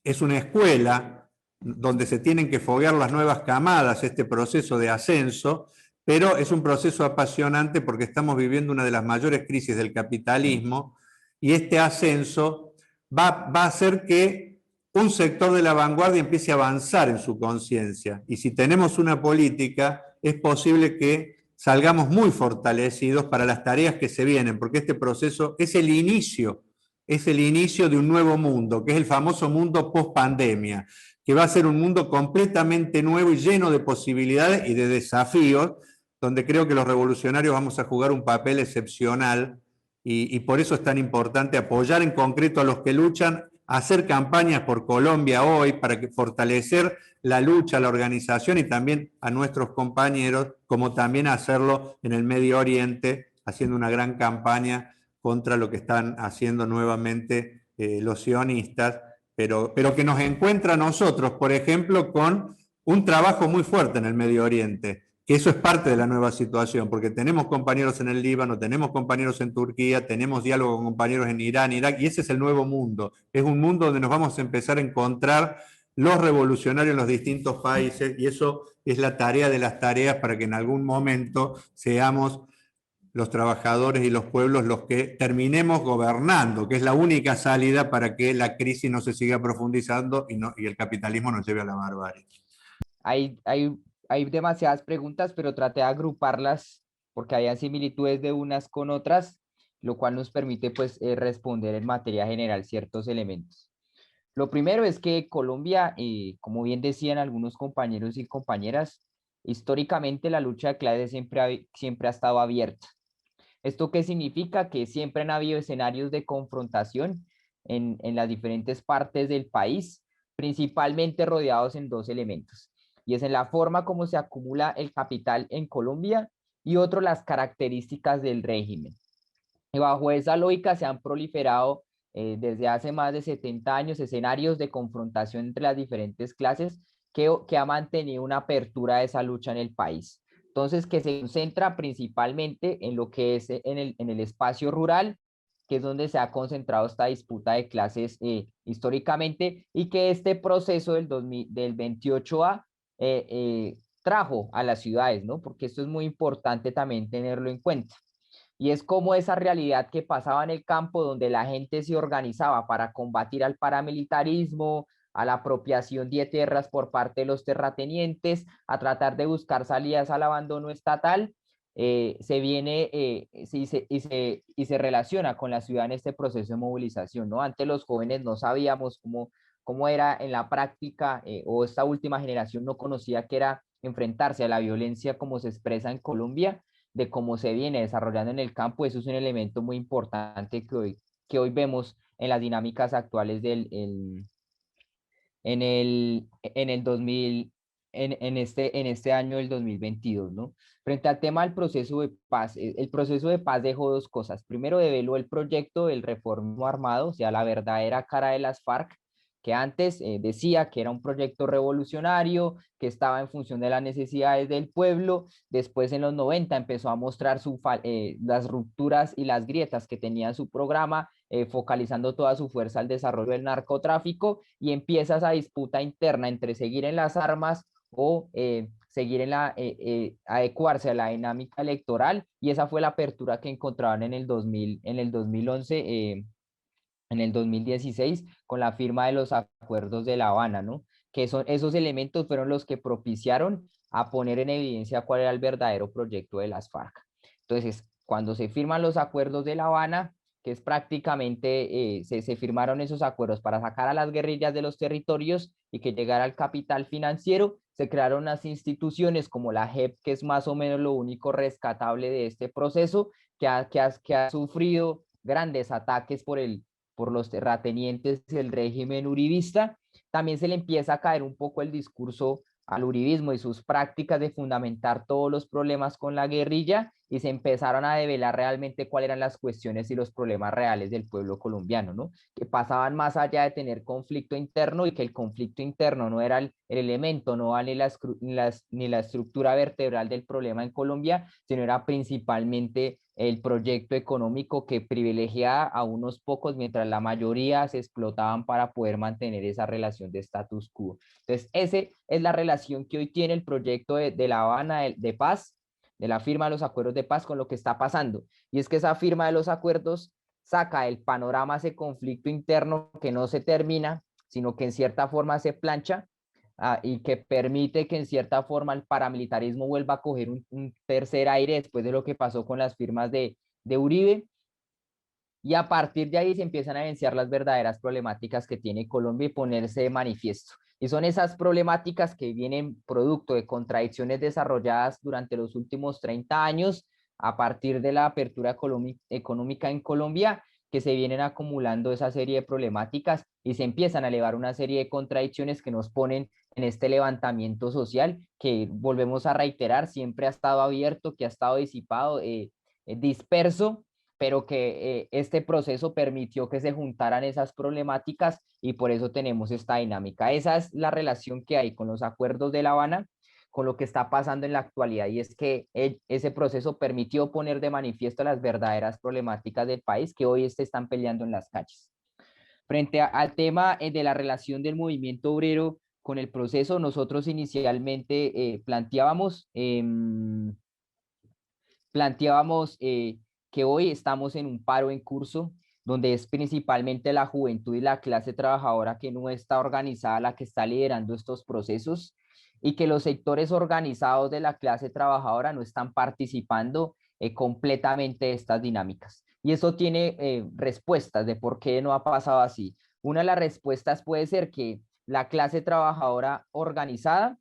S2: es una escuela donde se tienen que foguear las nuevas camadas, este proceso de ascenso, pero es un proceso apasionante porque estamos viviendo una de las mayores crisis del capitalismo y este ascenso va a hacer que un sector de la vanguardia empiece a avanzar en su conciencia. Y si tenemos una política, es posible que salgamos muy fortalecidos para las tareas que se vienen, porque este proceso es el inicio de un nuevo mundo, que es el famoso mundo post-pandemia, que va a ser un mundo completamente nuevo y lleno de posibilidades y de desafíos, donde creo que los revolucionarios vamos a jugar un papel excepcional y por eso es tan importante apoyar en concreto a los que luchan, hacer campañas por Colombia hoy para fortalecer la lucha, la organización y también a nuestros compañeros, como también hacerlo en el Medio Oriente, haciendo una gran campaña contra lo que están haciendo nuevamente los sionistas, pero que nos encuentra a nosotros, por ejemplo, con un trabajo muy fuerte en el Medio Oriente, que eso es parte de la nueva situación, porque tenemos compañeros en el Líbano, tenemos compañeros en Turquía, tenemos diálogo con compañeros en Irán, Irak, y ese es el nuevo mundo. Es un mundo donde nos vamos a empezar a encontrar los revolucionarios en los distintos países, y eso es la tarea de las tareas para que en algún momento seamos los trabajadores y los pueblos los que terminemos gobernando, que es la única salida para que la crisis no se siga profundizando y el capitalismo nos lleve a la barbarie.
S1: Hay demasiadas preguntas, pero traté de agruparlas porque hay similitudes de unas con otras. lo cual nos permite pues responder en materia general ciertos elementos. Lo primero es que Colombia, como bien decían algunos compañeros y compañeras, históricamente la lucha de clases siempre ha estado abierta. ¿Esto qué significa? Que siempre han habido escenarios de confrontación en las diferentes partes del país, principalmente rodeados en dos elementos. Y es en la forma como se acumula el capital en Colombia y otro, las características del régimen. Y bajo esa lógica se han proliferado desde hace más de 70 años escenarios de confrontación entre las diferentes clases que ha mantenido una apertura de esa lucha en el país. Entonces, que se concentra principalmente en lo que es en el espacio rural, que es donde se ha concentrado esta disputa de clases históricamente, y que este proceso del 28A trajo a las ciudades, ¿no? Porque esto es muy importante también tenerlo en cuenta. Y es como esa realidad que pasaba en el campo, donde la gente se organizaba para combatir al paramilitarismo, a la apropiación de tierras por parte de los terratenientes, a tratar de buscar salidas al abandono estatal, se viene y se relaciona con la ciudad en este proceso de movilización, ¿no? Antes los jóvenes no sabíamos cómo era en la práctica, o esta última generación no conocía qué era enfrentarse a la violencia como se expresa en Colombia, de cómo se viene desarrollando en el campo. Eso es un elemento muy importante que hoy vemos en las dinámicas actuales en el 2000, en este año del 2022, ¿no? Frente al tema del proceso de paz, el proceso de paz dejó dos cosas. Primero, develó el proyecto del reformismo armado, o sea, la verdadera cara de las FARC, que antes decía que era un proyecto revolucionario, que estaba en función de las necesidades del pueblo. Después, en los 90, empezó a mostrar las rupturas y las grietas que tenía su programa, focalizando toda su fuerza al desarrollo del narcotráfico, y empieza esa disputa interna entre seguir en las armas o seguir adecuarse a la dinámica electoral, y esa fue la apertura que encontraban en el 2000, en el 2011, en el 2016, con la firma de los acuerdos de La Habana, ¿no? Que son esos elementos fueron los que propiciaron a poner en evidencia cuál era el verdadero proyecto de las FARC. Entonces, cuando se firman los acuerdos de La Habana, que es prácticamente, se firmaron esos acuerdos para sacar a las guerrillas de los territorios y que llegara el capital financiero, se crearon unas instituciones como la JEP, que es más o menos lo único rescatable de este proceso, que ha sufrido grandes ataques por los terratenientes del régimen uribista. También se le empieza a caer un poco el discurso al uribismo y sus prácticas de fundamentar todos los problemas con la guerrilla, y se empezaron a develar realmente cuáles eran las cuestiones y los problemas reales del pueblo colombiano, ¿no? Que pasaban más allá de tener conflicto interno, y que el conflicto interno no era el elemento, no era ni la estructura vertebral del problema en Colombia, sino era principalmente el proyecto económico que privilegiaba a unos pocos mientras la mayoría se explotaban para poder mantener esa relación de status quo. Entonces, esa es la relación que hoy tiene el proyecto de La Habana de paz, de la firma de los acuerdos de paz, con lo que está pasando. Y es que esa firma de los acuerdos saca el panorama ese conflicto interno que no se termina, sino que en cierta forma se plancha, y que permite que en cierta forma el paramilitarismo vuelva a coger un tercer aire después de lo que pasó con las firmas de Uribe. Y a partir de ahí se empiezan a evidenciar las verdaderas problemáticas que tiene Colombia y ponerse de manifiesto. Y son esas problemáticas que vienen producto de contradicciones desarrolladas durante los últimos 30 años a partir de la apertura económica en Colombia, que se vienen acumulando esa serie de problemáticas y se empiezan a elevar una serie de contradicciones que nos ponen en este levantamiento social que, volvemos a reiterar, siempre ha estado abierto, que ha estado disipado, disperso, pero que este proceso permitió que se juntaran esas problemáticas, y por eso tenemos esta dinámica. Esa es la relación que hay con los acuerdos de La Habana, con lo que está pasando en la actualidad, y es que ese proceso permitió poner de manifiesto las verdaderas problemáticas del país que hoy se están peleando en las calles. Frente al tema de la relación del movimiento obrero con el proceso, nosotros inicialmente planteábamos que hoy estamos en un paro en curso, donde es principalmente la juventud y la clase trabajadora que no está organizada la que está liderando estos procesos, y que los sectores organizados de la clase trabajadora no están participando completamente de estas dinámicas. Y eso tiene respuestas de por qué no ha pasado así. Una de las respuestas puede ser que la clase trabajadora organizada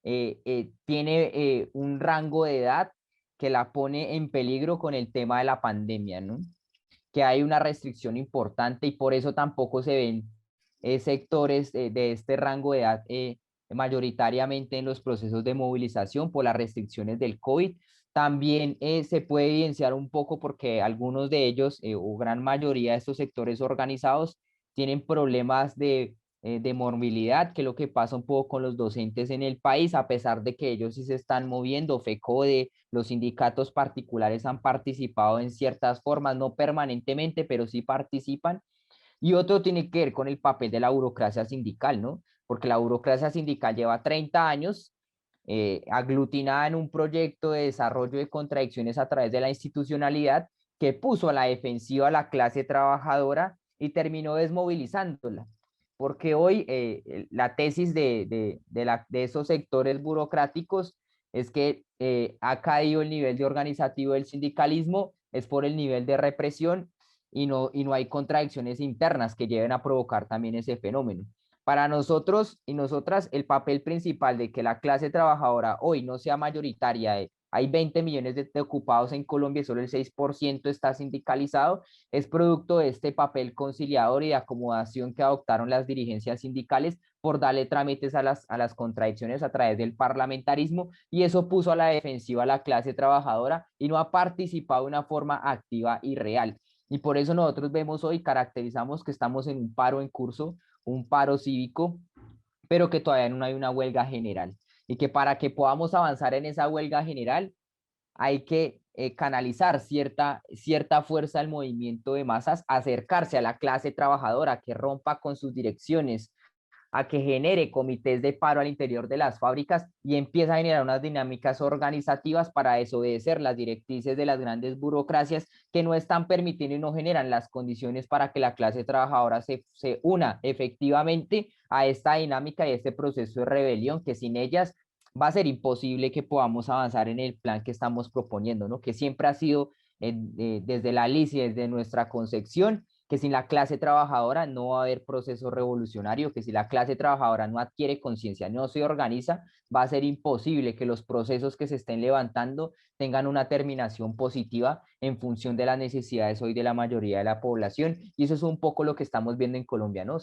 S1: tiene un rango de edad que la pone en peligro con el tema de la pandemia, ¿no? Que hay una restricción importante y por eso tampoco se ven sectores de este rango de edad mayoritariamente en los procesos de movilización por las restricciones del COVID. También se puede evidenciar un poco porque algunos de ellos o gran mayoría de estos sectores organizados tienen problemas de movilidad, que es lo que pasa un poco con los docentes en el país, a pesar de que ellos sí se están moviendo. FECODE, los sindicatos particulares han participado en ciertas formas, no permanentemente, pero sí participan. Y otro tiene que ver con el papel de la burocracia sindical, ¿no? Porque la burocracia sindical lleva 30 años aglutinada en un proyecto de desarrollo de contradicciones a través de la institucionalidad que puso a la defensiva a la clase trabajadora y terminó desmovilizándola. Porque hoy la tesis de esos sectores burocráticos es que ha caído el nivel de organizativo del sindicalismo, es por el nivel de represión y no hay contradicciones internas que lleven a provocar también ese fenómeno. Para nosotros y nosotras, el papel principal de que la clase trabajadora hoy no sea mayoritaria, hay 20 millones de ocupados en Colombia y solo el 6% está sindicalizado, es producto de este papel conciliador y de acomodación que adoptaron las dirigencias sindicales por darle trámites a las contradicciones a través del parlamentarismo, y eso puso a la defensiva a la clase trabajadora y no ha participado de una forma activa y real. Y por eso nosotros vemos hoy, caracterizamos que estamos en un paro en curso, un paro cívico, pero que todavía no hay una huelga general. Y que para que podamos avanzar en esa huelga general hay que canalizar cierta fuerza del movimiento de masas, acercarse a la clase trabajadora, que rompa con sus direcciones, a que genere comités de paro al interior de las fábricas y empieza a generar unas dinámicas organizativas para desobedecer las directrices de las grandes burocracias que no están permitiendo y no generan las condiciones para que la clase trabajadora se una efectivamente a esta dinámica y a este proceso de rebelión, que sin ellas va a ser imposible que podamos avanzar en el plan que estamos proponiendo, ¿no? Que siempre ha sido desde la alicia, desde nuestra concepción, que sin la clase trabajadora no va a haber proceso revolucionario, que si la clase trabajadora no adquiere conciencia, no se organiza, va a ser imposible que los procesos que se estén levantando tengan una terminación positiva en función de las necesidades hoy de la mayoría de la población. Y eso es un poco lo que estamos viendo en Colombia, ¿no?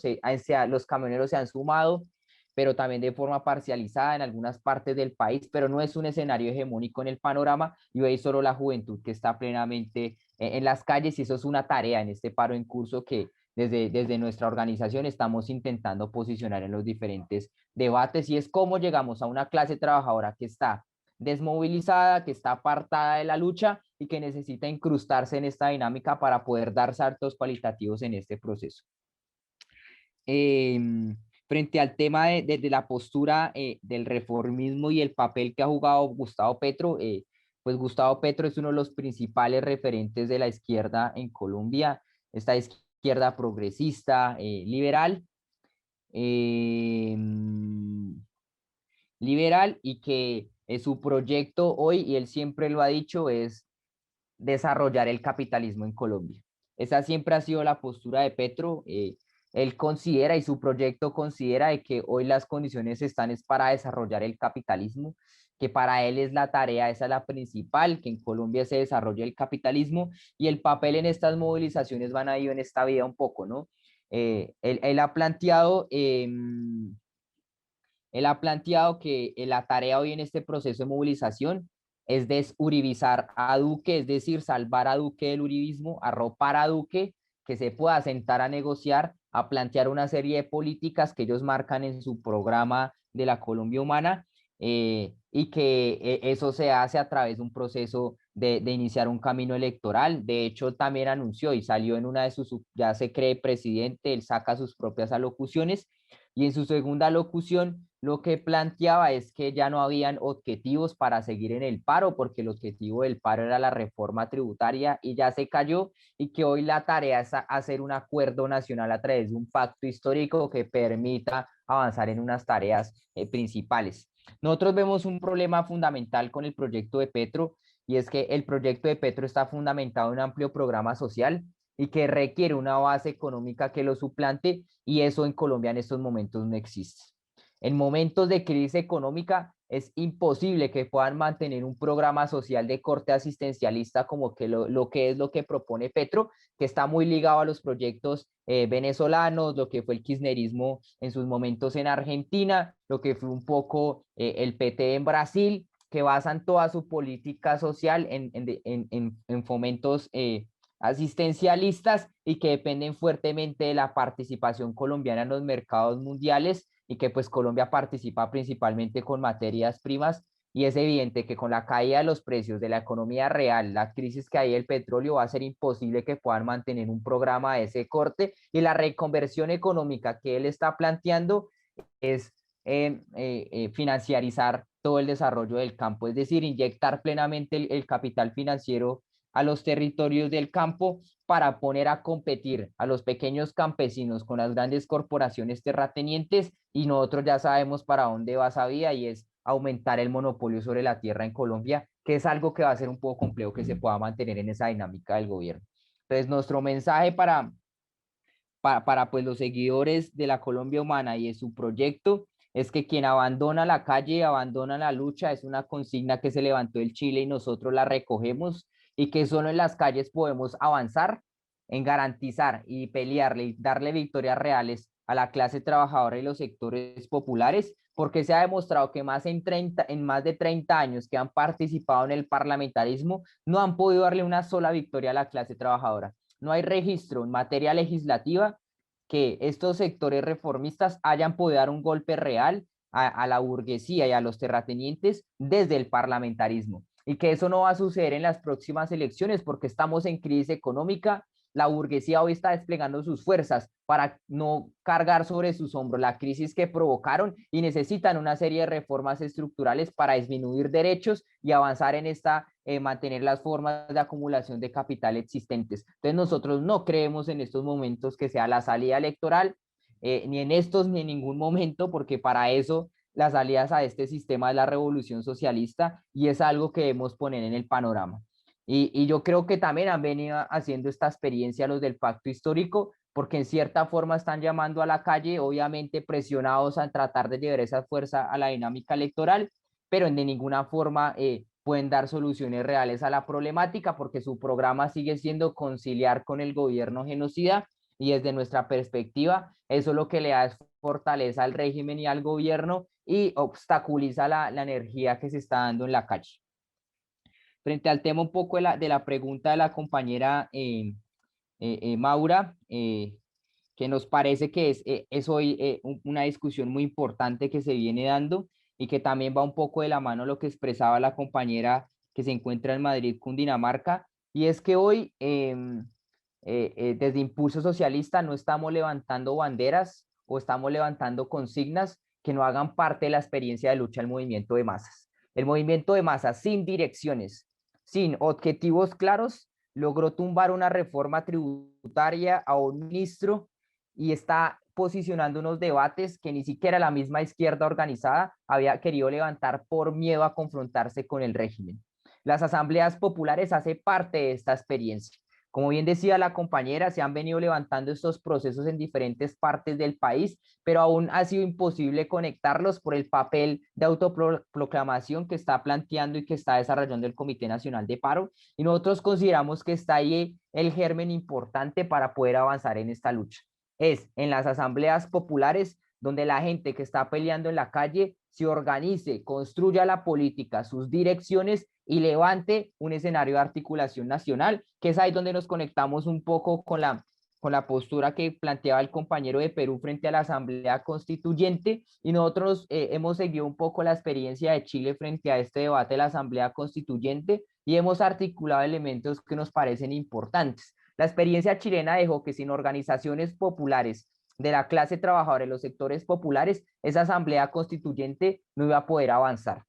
S1: Los camioneros se han sumado, pero también de forma parcializada en algunas partes del país, pero no es un escenario hegemónico en el panorama, y hoy solo la juventud que está plenamente en las calles, y eso es una tarea en este paro en curso que desde nuestra organización estamos intentando posicionar en los diferentes debates, y es cómo llegamos a una clase trabajadora que está desmovilizada, que está apartada de la lucha y que necesita incrustarse en esta dinámica para poder dar saltos cualitativos en este proceso. Frente al tema de la postura del reformismo y el papel que ha jugado Gustavo Petro, pues Gustavo Petro es uno de los principales referentes de la izquierda en Colombia, esta izquierda progresista, eh, liberal, y que su proyecto hoy, y él siempre lo ha dicho, es desarrollar el capitalismo en Colombia. Esa siempre ha sido la postura de Petro. Él considera y su proyecto considera de que hoy las condiciones están es para desarrollar el capitalismo, que para él es la tarea, esa es la principal, que en Colombia se desarrolle el capitalismo, y el papel en estas movilizaciones van a ir en esta vida un poco, ¿no? Él ha planteado que la tarea hoy en este proceso de movilización es desuribizar a Duque, es decir, salvar a Duque del uribismo, arropar a Duque, que se pueda sentar a negociar, a plantear una serie de políticas que ellos marcan en su programa de la Colombia Humana, y que eso se hace a través de un proceso de iniciar un camino electoral. De hecho, también anunció y salió en una de sus, ya se cree presidente, él saca sus propias alocuciones, y en su segunda locución lo que planteaba es que ya no habían objetivos para seguir en el paro, porque el objetivo del paro era la reforma tributaria y ya se cayó, y que hoy la tarea es hacer un acuerdo nacional a través de un pacto histórico que permita avanzar en unas tareas principales. Nosotros vemos un problema fundamental con el proyecto de Petro, y es que el proyecto de Petro está fundamentado en un amplio programa social y que requiere una base económica que lo suplante, y eso en Colombia en estos momentos no existe. En momentos de crisis económica es imposible que puedan mantener un programa social de corte asistencialista como que lo que es lo que propone Petro, que está muy ligado a los proyectos venezolanos, lo que fue el kirchnerismo en sus momentos en Argentina, lo que fue un poco el PT en Brasil, que basan toda su política social en fomentos asistencialistas y que dependen fuertemente de la participación colombiana en los mercados mundiales, y que pues Colombia participa principalmente con materias primas, y es evidente que con la caída de los precios de la economía real, la crisis que hay del petróleo, va a ser imposible que puedan mantener un programa de ese corte, y la reconversión económica que él está planteando es financiarizar todo el desarrollo del campo, es decir, inyectar plenamente el capital financiero a los territorios del campo para poner a competir a los pequeños campesinos con las grandes corporaciones terratenientes, y nosotros ya sabemos para dónde va esa vía, y es aumentar el monopolio sobre la tierra en Colombia, que es algo que va a ser un poco complejo que se pueda mantener en esa dinámica del gobierno. Entonces, nuestro mensaje para pues los seguidores de la Colombia Humana y de su proyecto es que quien abandona la calle, abandona la lucha. Es una consigna que se levantó el Chile y nosotros la recogemos, y que solo en las calles podemos avanzar en garantizar y pelearle y darle victorias reales a la clase trabajadora y los sectores populares, porque se ha demostrado que en más de 30 años que han participado en el parlamentarismo, no han podido darle una sola victoria a la clase trabajadora. No hay registro en materia legislativa que estos sectores reformistas hayan podido dar un golpe real a la burguesía y a los terratenientes desde el parlamentarismo, y que eso no va a suceder en las próximas elecciones porque estamos en crisis económica. La burguesía hoy está desplegando sus fuerzas para no cargar sobre sus hombros la crisis que provocaron, y necesitan una serie de reformas estructurales para disminuir derechos y avanzar en mantener las formas de acumulación de capital existentes. Entonces nosotros no creemos en estos momentos que sea la salida electoral, ni en estos ni en ningún momento, porque para eso las salidas a este sistema es la revolución socialista, y es algo que debemos poner en el panorama. Y yo creo que también han venido haciendo esta experiencia los del pacto histórico, porque en cierta forma están llamando a la calle, obviamente presionados a tratar de llevar esa fuerza a la dinámica electoral, pero de ninguna forma pueden dar soluciones reales a la problemática, porque su programa sigue siendo conciliar con el gobierno genocida, y desde nuestra perspectiva eso lo que le da es fortaleza al régimen y al gobierno, y obstaculiza la energía que se está dando en la calle. Frente al tema un poco de la pregunta de la compañera Maura, que nos parece que es hoy una discusión muy importante que se viene dando, y que también va un poco de la mano lo que expresaba la compañera que se encuentra en Madrid, Cundinamarca, y es que hoy desde Impulso Socialista no estamos levantando banderas o estamos levantando consignas que no hagan parte de la experiencia de lucha del movimiento de masas. El movimiento de masas sin direcciones, sin objetivos claros, logró tumbar una reforma tributaria a un ministro, y está posicionando unos debates que ni siquiera la misma izquierda organizada había querido levantar por miedo a confrontarse con el régimen. Las asambleas populares hacen parte de esta experiencia. Como bien decía la compañera, se han venido levantando estos procesos en diferentes partes del país, pero aún ha sido imposible conectarlos por el papel de autoproclamación que está planteando y que está desarrollando el Comité Nacional de Paro, y nosotros consideramos que está ahí el germen importante para poder avanzar en esta lucha. Es en las asambleas populares donde la gente que está peleando en la calle se organice, construya la política, sus direcciones, y levante un escenario de articulación nacional, que es ahí donde nos conectamos un poco con la postura que planteaba el compañero de Perú frente a la Asamblea Constituyente, y nosotros hemos seguido un poco la experiencia de Chile frente a este debate de la Asamblea Constituyente, y hemos articulado elementos que nos parecen importantes. La experiencia chilena dejó que sin organizaciones populares de la clase trabajadora y los sectores populares, esa Asamblea Constituyente no iba a poder avanzar.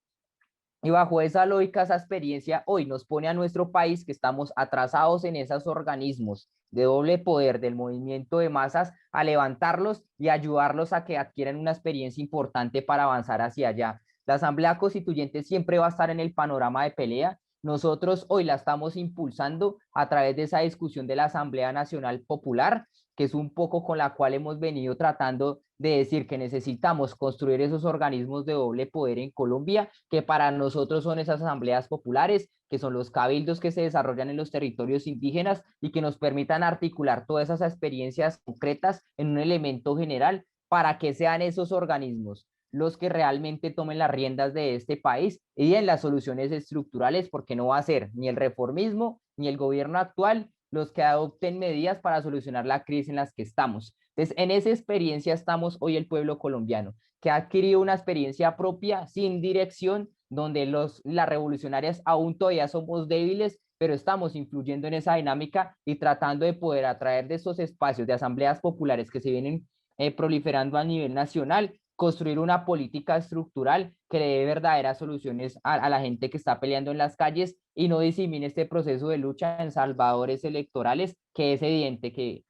S1: Y bajo esa lógica, esa experiencia hoy nos pone a nuestro país, que estamos atrasados en esos organismos de doble poder del movimiento de masas, a levantarlos y ayudarlos a que adquieran una experiencia importante para avanzar hacia allá. La Asamblea Constituyente siempre va a estar en el panorama de pelea, nosotros hoy la estamos impulsando a través de esa discusión de la Asamblea Nacional Popular, que es un poco con la cual hemos venido tratando de decir que necesitamos construir esos organismos de doble poder en Colombia, que para nosotros son esas asambleas populares, que son los cabildos que se desarrollan en los territorios indígenas y que nos permitan articular todas esas experiencias concretas en un elemento general para que sean esos organismos los que realmente tomen las riendas de este país y en las soluciones estructurales, porque no va a ser ni el reformismo ni el gobierno actual los que adopten medidas para solucionar la crisis en las que estamos. Entonces, en esa experiencia estamos hoy el pueblo colombiano, que ha adquirido una experiencia propia, sin dirección, donde las revolucionarias aún todavía somos débiles, pero estamos influyendo en esa dinámica y tratando de poder atraer de esos espacios de asambleas populares que se vienen proliferando a nivel nacional, construir una política estructural que le dé verdaderas soluciones a la gente que está peleando en las calles y no disemine este proceso de lucha en salvadores electorales, que es evidente que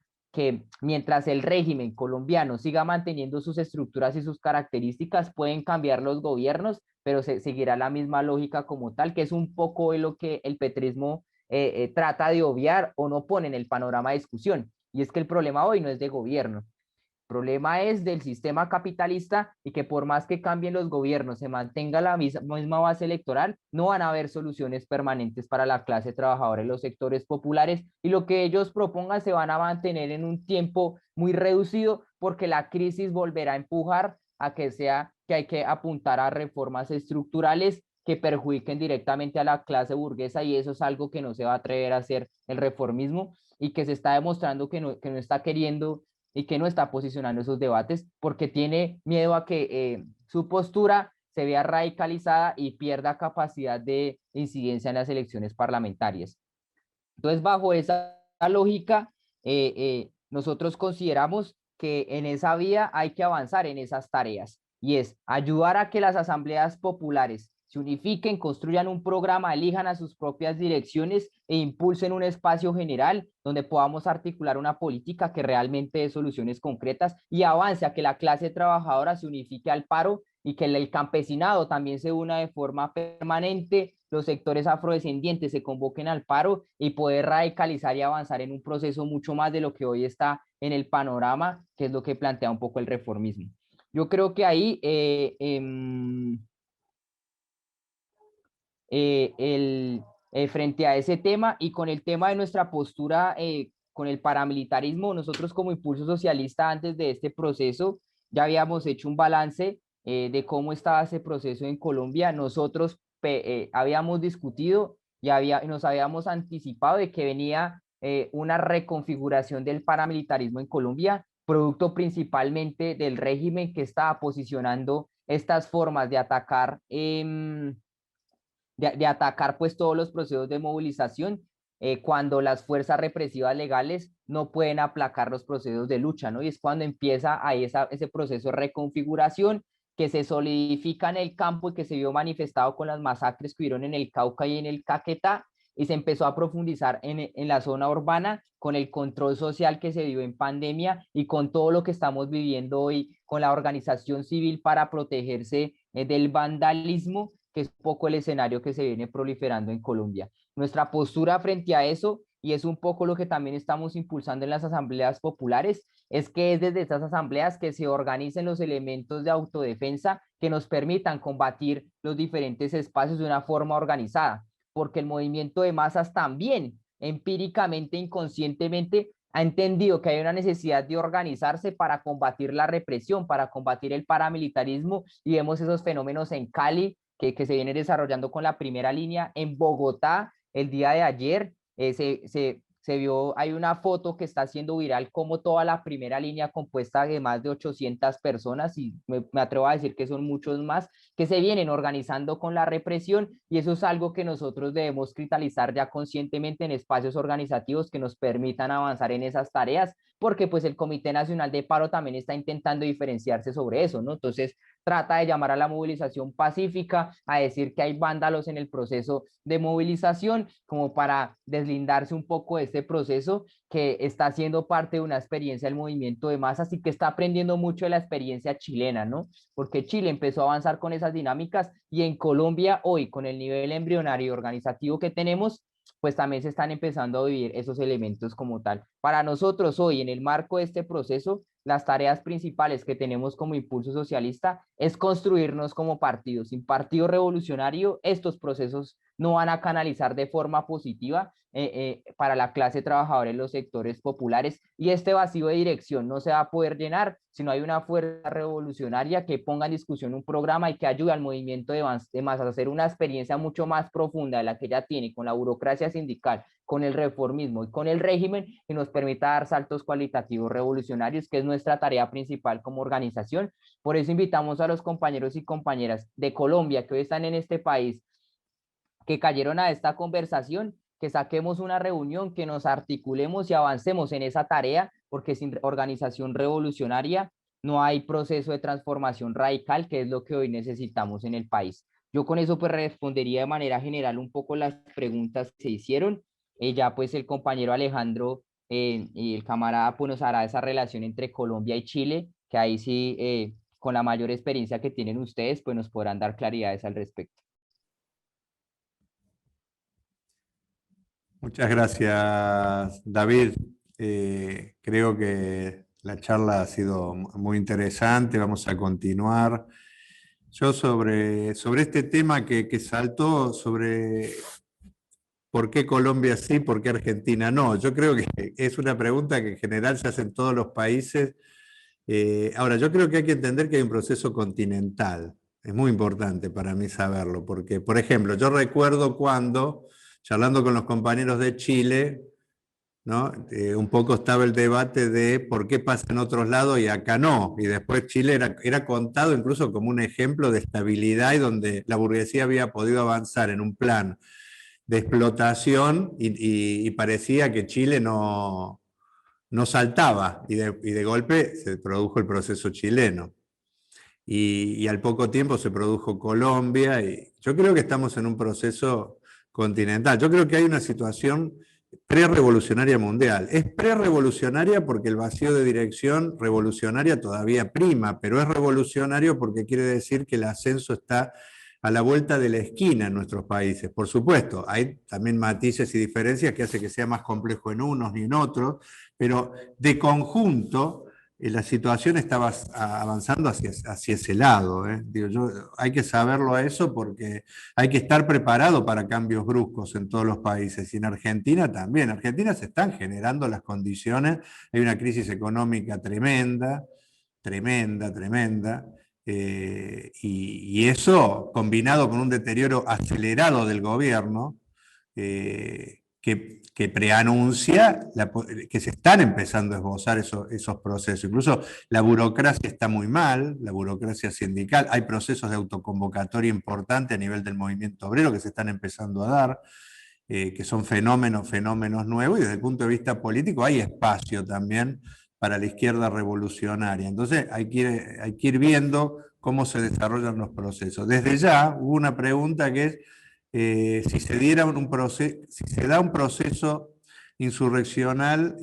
S1: mientras el régimen colombiano siga manteniendo sus estructuras y sus características, pueden cambiar los gobiernos, pero seguirá la misma lógica como tal, que es un poco lo que el petrismo trata de obviar o no pone en el panorama de discusión. Y es que el problema hoy no es de gobierno, problema es del sistema capitalista y que por más que cambien los gobiernos, se mantenga la misma base electoral, no van a haber soluciones permanentes para la clase trabajadora y los sectores populares y lo que ellos propongan se van a mantener en un tiempo muy reducido porque la crisis volverá a empujar a que hay que apuntar a reformas estructurales que perjudiquen directamente a la clase burguesa y eso es algo que no se va a atrever a hacer el reformismo y que se está demostrando que no está queriendo y que no está posicionando esos debates porque tiene miedo a que su postura se vea radicalizada y pierda capacidad de incidencia en las elecciones parlamentarias. Entonces, bajo esa lógica, nosotros consideramos que en esa vía hay que avanzar en esas tareas y es ayudar a que las asambleas populares se unifiquen, construyan un programa, elijan a sus propias direcciones e impulsen un espacio general donde podamos articular una política que realmente dé soluciones concretas y avance a que la clase trabajadora se unifique al paro y que el campesinado también se una de forma permanente, los sectores afrodescendientes se convoquen al paro y poder radicalizar y avanzar en un proceso mucho más de lo que hoy está en el panorama, que es lo que plantea un poco el reformismo. Yo creo que ahí frente a ese tema y con el tema de nuestra postura con el paramilitarismo, nosotros como Impulso Socialista antes de este proceso ya habíamos hecho un balance de cómo estaba ese proceso en Colombia. Nosotros habíamos discutido y nos habíamos anticipado de que venía una reconfiguración del paramilitarismo en Colombia, producto principalmente del régimen que estaba posicionando estas formas de atacar de atacar pues todos los procesos de movilización cuando las fuerzas represivas legales no pueden aplacar los procesos de lucha, ¿no? Y es cuando empieza ahí ese proceso de reconfiguración que se solidifica en el campo y que se vio manifestado con las masacres que hubieron en el Cauca y en el Caquetá, y se empezó a profundizar en la zona urbana con el control social que se dio en pandemia y con todo lo que estamos viviendo hoy con la organización civil para protegerse del vandalismo, que es un poco el escenario que se viene proliferando en Colombia. Nuestra postura frente a eso, y es un poco lo que también estamos impulsando en las asambleas populares, es que es desde estas asambleas que se organicen los elementos de autodefensa que nos permitan combatir los diferentes espacios de una forma organizada, porque el movimiento de masas también empíricamente, inconscientemente, ha entendido que hay una necesidad de organizarse para combatir la represión, para combatir el paramilitarismo, y vemos esos fenómenos en Cali, que se viene desarrollando con la primera línea. En Bogotá, el día de ayer, se vio, hay una foto que está haciendo viral como toda la primera línea compuesta de más de 800 personas, y me atrevo a decir que son muchos más, que se vienen organizando con la represión, y eso es algo que nosotros debemos cristalizar ya conscientemente en espacios organizativos que nos permitan avanzar en esas tareas, porque pues el Comité Nacional de Paro también está intentando diferenciarse sobre eso, ¿no? Entonces trata de llamar a la movilización pacífica, a decir que hay vándalos en el proceso de movilización, como para deslindarse un poco de este proceso que está siendo parte de una experiencia del movimiento de masas y que está aprendiendo mucho de la experiencia chilena, ¿no? Porque Chile empezó a avanzar con esas dinámicas y en Colombia hoy, con el nivel embrionario organizativo que tenemos, pues también se están empezando a vivir esos elementos como tal. Para nosotros hoy, en el marco de este proceso, las tareas principales que tenemos como Impulso Socialista es construirnos como partido. Sin partido revolucionario, estos procesos no van a canalizar de forma positiva para la clase trabajadora en los sectores populares, y este vacío de dirección no se va a poder llenar si no hay una fuerza revolucionaria que ponga en discusión un programa y que ayude al movimiento de masas a hacer una experiencia mucho más profunda de la que ya tiene con la burocracia sindical, con el reformismo y con el régimen, que nos permita dar saltos cualitativos revolucionarios, que es nuestra tarea principal como organización. Por eso invitamos a los compañeros y compañeras de Colombia que hoy están en este país, que cayeron a esta conversación, que saquemos una reunión, que nos articulemos y avancemos en esa tarea, porque sin organización revolucionaria no hay proceso de transformación radical, que es lo que hoy necesitamos en el país. Yo con eso pues respondería de manera general un poco las preguntas que se hicieron. Ya pues el compañero Alejandro y el camarada pues nos hará esa relación entre Colombia y Chile, que ahí sí, con la mayor experiencia que tienen ustedes, pues nos podrán dar claridades al respecto.
S2: Muchas gracias, David. Creo que la charla ha sido muy interesante, vamos a continuar. Yo sobre este tema que saltó, sobre por qué Colombia sí, por qué Argentina no, yo creo que es una pregunta que en general se hace en todos los países. Ahora, yo creo que hay que entender que hay un proceso continental. Es muy importante para mí saberlo, porque, por ejemplo, yo recuerdo cuando, charlando con los compañeros de Chile, ¿no? Un poco estaba el debate de por qué pasa en otros lados y acá no. Y después Chile era contado incluso como un ejemplo de estabilidad y donde la burguesía había podido avanzar en un plan de explotación y parecía que Chile no saltaba y de golpe se produjo el proceso chileno. Y al poco tiempo se produjo Colombia y yo creo que estamos en un proceso continental. Yo creo que hay una situación pre-revolucionaria mundial. Es pre-revolucionaria porque el vacío de dirección revolucionaria todavía prima, pero es revolucionario porque quiere decir que el ascenso está a la vuelta de la esquina en nuestros países. Por supuesto, hay también matices y diferencias que hacen que sea más complejo en unos ni en otros, pero de conjunto la situación estaba avanzando hacia ese lado. Digo, hay que saberlo a eso porque hay que estar preparado para cambios bruscos en todos los países. Y en Argentina también. En Argentina se están generando las condiciones. Hay una crisis económica tremenda, tremenda, tremenda. Y eso, combinado con un deterioro acelerado del gobierno, que preanuncia que se están empezando a esbozar esos procesos. Incluso la burocracia está muy mal, la burocracia sindical, hay procesos de autoconvocatoria importantes a nivel del movimiento obrero que se están empezando a dar, que son fenómenos nuevos, y desde el punto de vista político hay espacio también para la izquierda revolucionaria. Entonces hay que ir viendo cómo se desarrollan los procesos. Desde ya hubo una pregunta que es, si se da un proceso insurreccional,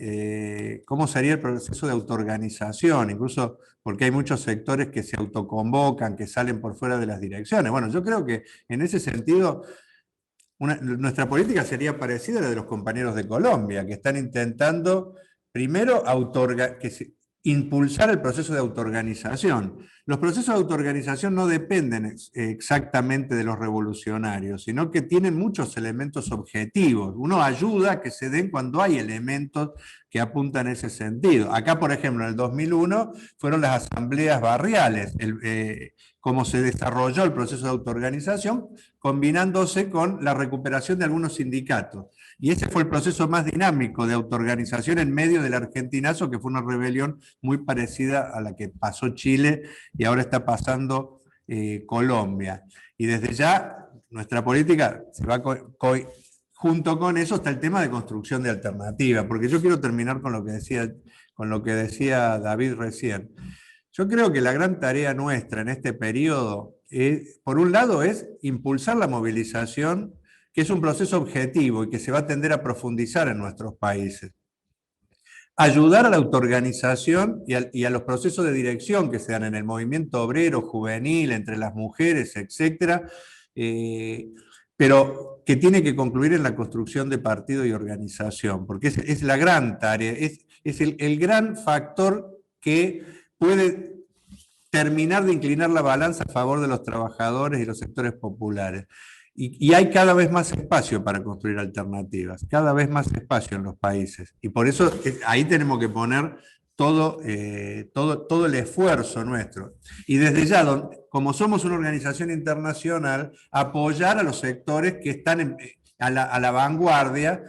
S2: ¿cómo sería el proceso de autoorganización? Incluso porque hay muchos sectores que se autoconvocan, que salen por fuera de las direcciones. Bueno, yo creo que en ese sentido nuestra política sería parecida a la de los compañeros de Colombia, que están intentando primero impulsar el proceso de autoorganización. Los procesos de autoorganización no dependen exactamente de los revolucionarios, sino que tienen muchos elementos objetivos. Uno ayuda a que se den cuando hay elementos que apuntan en ese sentido. Acá, por ejemplo, en el 2001 fueron las asambleas barriales, cómo se desarrolló el proceso de autoorganización, combinándose con la recuperación de algunos sindicatos. Y ese fue el proceso más dinámico de autoorganización en medio del argentinazo, que fue una rebelión muy parecida a la que pasó Chile y ahora está pasando Colombia. Y desde ya nuestra política se va junto con eso está el tema de construcción de alternativas, porque yo quiero terminar con lo que decía con lo que decía David recién. Yo creo que la gran tarea nuestra en este periodo, por un lado, es impulsar la movilización, que es un proceso objetivo y que se va a tender a profundizar en nuestros países. Ayudar a la autoorganización y a los procesos de dirección que se dan en el movimiento obrero, juvenil, entre las mujeres, etcétera, pero que tiene que concluir en la construcción de partido y organización, porque es la gran tarea, es el gran factor que puede terminar de inclinar la balanza a favor de los trabajadores y los sectores populares. Y hay cada vez más espacio para construir alternativas, cada vez más espacio en los países. Y por eso ahí tenemos que poner todo el esfuerzo nuestro. Y desde ya, como somos una organización internacional, apoyar a los sectores que están a la vanguardia,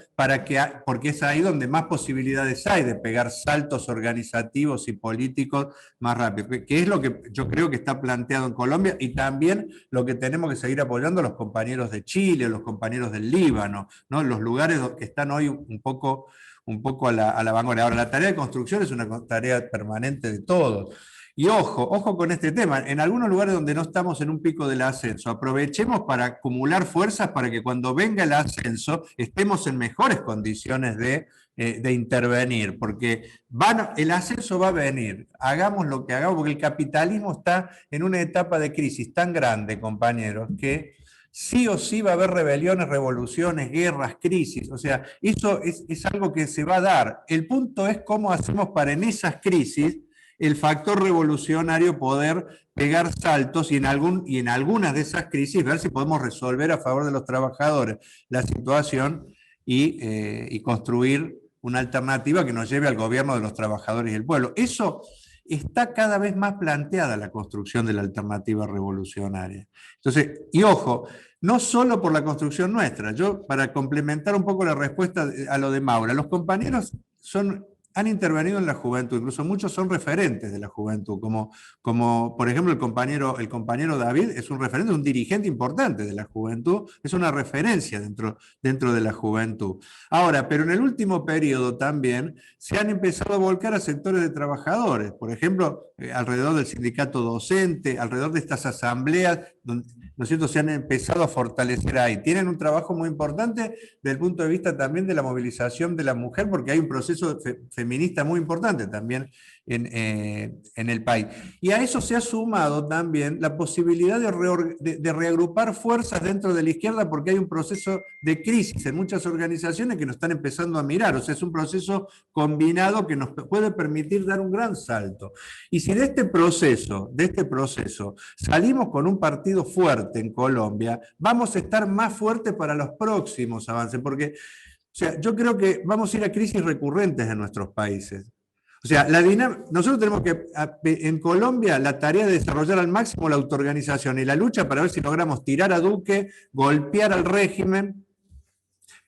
S2: porque es ahí donde más posibilidades hay de pegar saltos organizativos y políticos más rápido, que es lo que yo creo que está planteado en Colombia, y también lo que tenemos que seguir apoyando a los compañeros de Chile, los compañeros del Líbano, ¿no? Los lugares que están hoy un poco a la vanguardia. Ahora, la tarea de construcción es una tarea permanente de todos. Y ojo con este tema, en algunos lugares donde no estamos en un pico del ascenso, aprovechemos para acumular fuerzas para que cuando venga el ascenso estemos en mejores condiciones de intervenir, porque el ascenso va a venir, hagamos lo que hagamos, porque el capitalismo está en una etapa de crisis tan grande, compañeros, que sí o sí va a haber rebeliones, revoluciones, guerras, crisis. O sea, eso es algo que se va a dar. El punto es cómo hacemos para en esas crisis el factor revolucionario poder pegar saltos y en algunas de esas crisis ver si podemos resolver a favor de los trabajadores la situación y construir una alternativa que nos lleve al gobierno de los trabajadores y el pueblo. Eso está cada vez más planteada, la construcción de la alternativa revolucionaria. Entonces, y ojo, no solo por la construcción nuestra, yo para complementar un poco la respuesta a lo de Maura, los compañeros han intervenido en la juventud, incluso muchos son referentes de la juventud, como por ejemplo el compañero David es un referente, un dirigente importante de la juventud, es una referencia dentro de la juventud. Ahora, pero en el último periodo también se han empezado a volcar a sectores de trabajadores, por ejemplo, alrededor del sindicato docente, alrededor de estas asambleas, ¿no es cierto?, se han empezado a fortalecer ahí. Tienen un trabajo muy importante desde el punto de vista también de la movilización de la mujer, porque hay un proceso feminista muy importante también en el país. Y a eso se ha sumado también la posibilidad de reagrupar fuerzas dentro de la izquierda, porque hay un proceso de crisis en muchas organizaciones que nos están empezando a mirar. O sea, es un proceso combinado que nos puede permitir dar un gran salto. Y si de este proceso salimos con un partido fuerte en Colombia, vamos a estar más fuertes para los próximos avances, porque o sea, yo creo que vamos a ir a crisis recurrentes en nuestros países. O sea, nosotros tenemos que, en Colombia, la tarea de desarrollar al máximo la autoorganización y la lucha para ver si logramos tirar a Duque, golpear al régimen,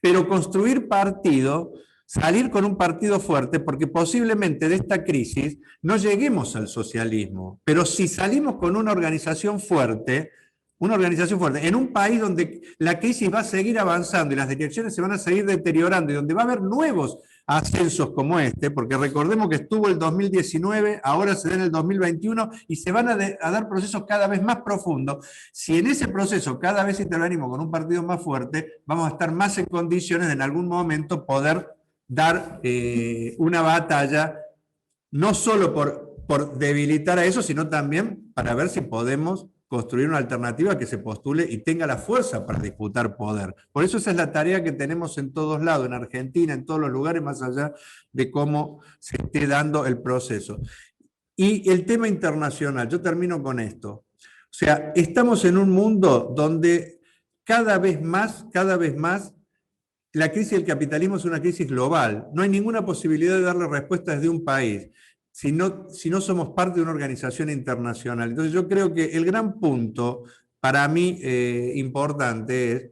S2: pero construir partido, salir con un partido fuerte, porque posiblemente de esta crisis no lleguemos al socialismo. Pero si salimos con una organización fuerte, en un país donde la crisis va a seguir avanzando y las direcciones se van a seguir deteriorando y donde va a haber nuevos ascensos como este, porque recordemos que estuvo el 2019, ahora se da en el 2021 y se van a dar procesos cada vez más profundos. Si en ese proceso cada vez intervenimos con un partido más fuerte, vamos a estar más en condiciones de en algún momento poder dar una batalla, no solo por debilitar a eso, sino también para ver si podemos construir una alternativa que se postule y tenga la fuerza para disputar poder. Por eso esa es la tarea que tenemos en todos lados, en Argentina, en todos los lugares, más allá de cómo se esté dando el proceso. Y el tema internacional, yo termino con esto. O sea, estamos en un mundo donde cada vez más, la crisis del capitalismo es una crisis global. No hay ninguna posibilidad de darle respuesta desde un país si no somos parte de una organización internacional. Entonces yo creo que el gran punto para mí importante es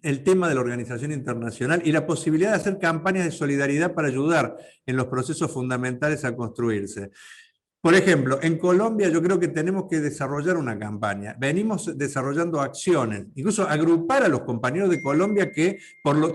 S2: el tema de la organización internacional y la posibilidad de hacer campañas de solidaridad para ayudar en los procesos fundamentales a construirse. Por ejemplo, en Colombia yo creo que tenemos que desarrollar una campaña. Venimos desarrollando acciones, incluso agrupar a los compañeros de Colombia que,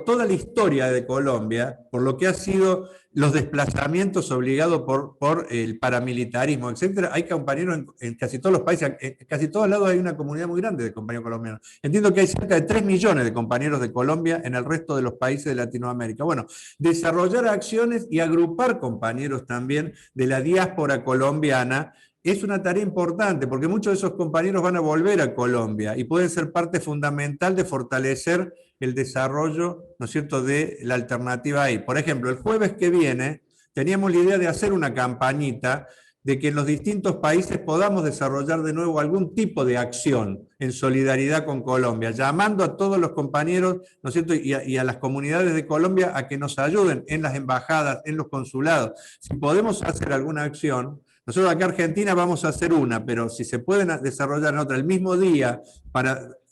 S2: toda la historia de Colombia, por lo que ha sido los desplazamientos obligados por el paramilitarismo, etcétera. Hay compañeros en casi todos los países, en casi todos lados hay una comunidad muy grande de compañeros colombianos. Entiendo que hay cerca de 3 millones de compañeros de Colombia en el resto de los países de Latinoamérica. Bueno, desarrollar acciones y agrupar compañeros también de la diáspora colombiana es una tarea importante, porque muchos de esos compañeros van a volver a Colombia y pueden ser parte fundamental de fortalecer el desarrollo, ¿no es cierto?, de la alternativa ahí. Por ejemplo, el jueves que viene teníamos la idea de hacer una campañita de que en los distintos países podamos desarrollar de nuevo algún tipo de acción en solidaridad con Colombia, llamando a todos los compañeros, ¿no es cierto?, y a las comunidades de Colombia a que nos ayuden en las embajadas, en los consulados. Si podemos hacer alguna acción, nosotros acá en Argentina vamos a hacer una, pero si se pueden desarrollar en otra el mismo día,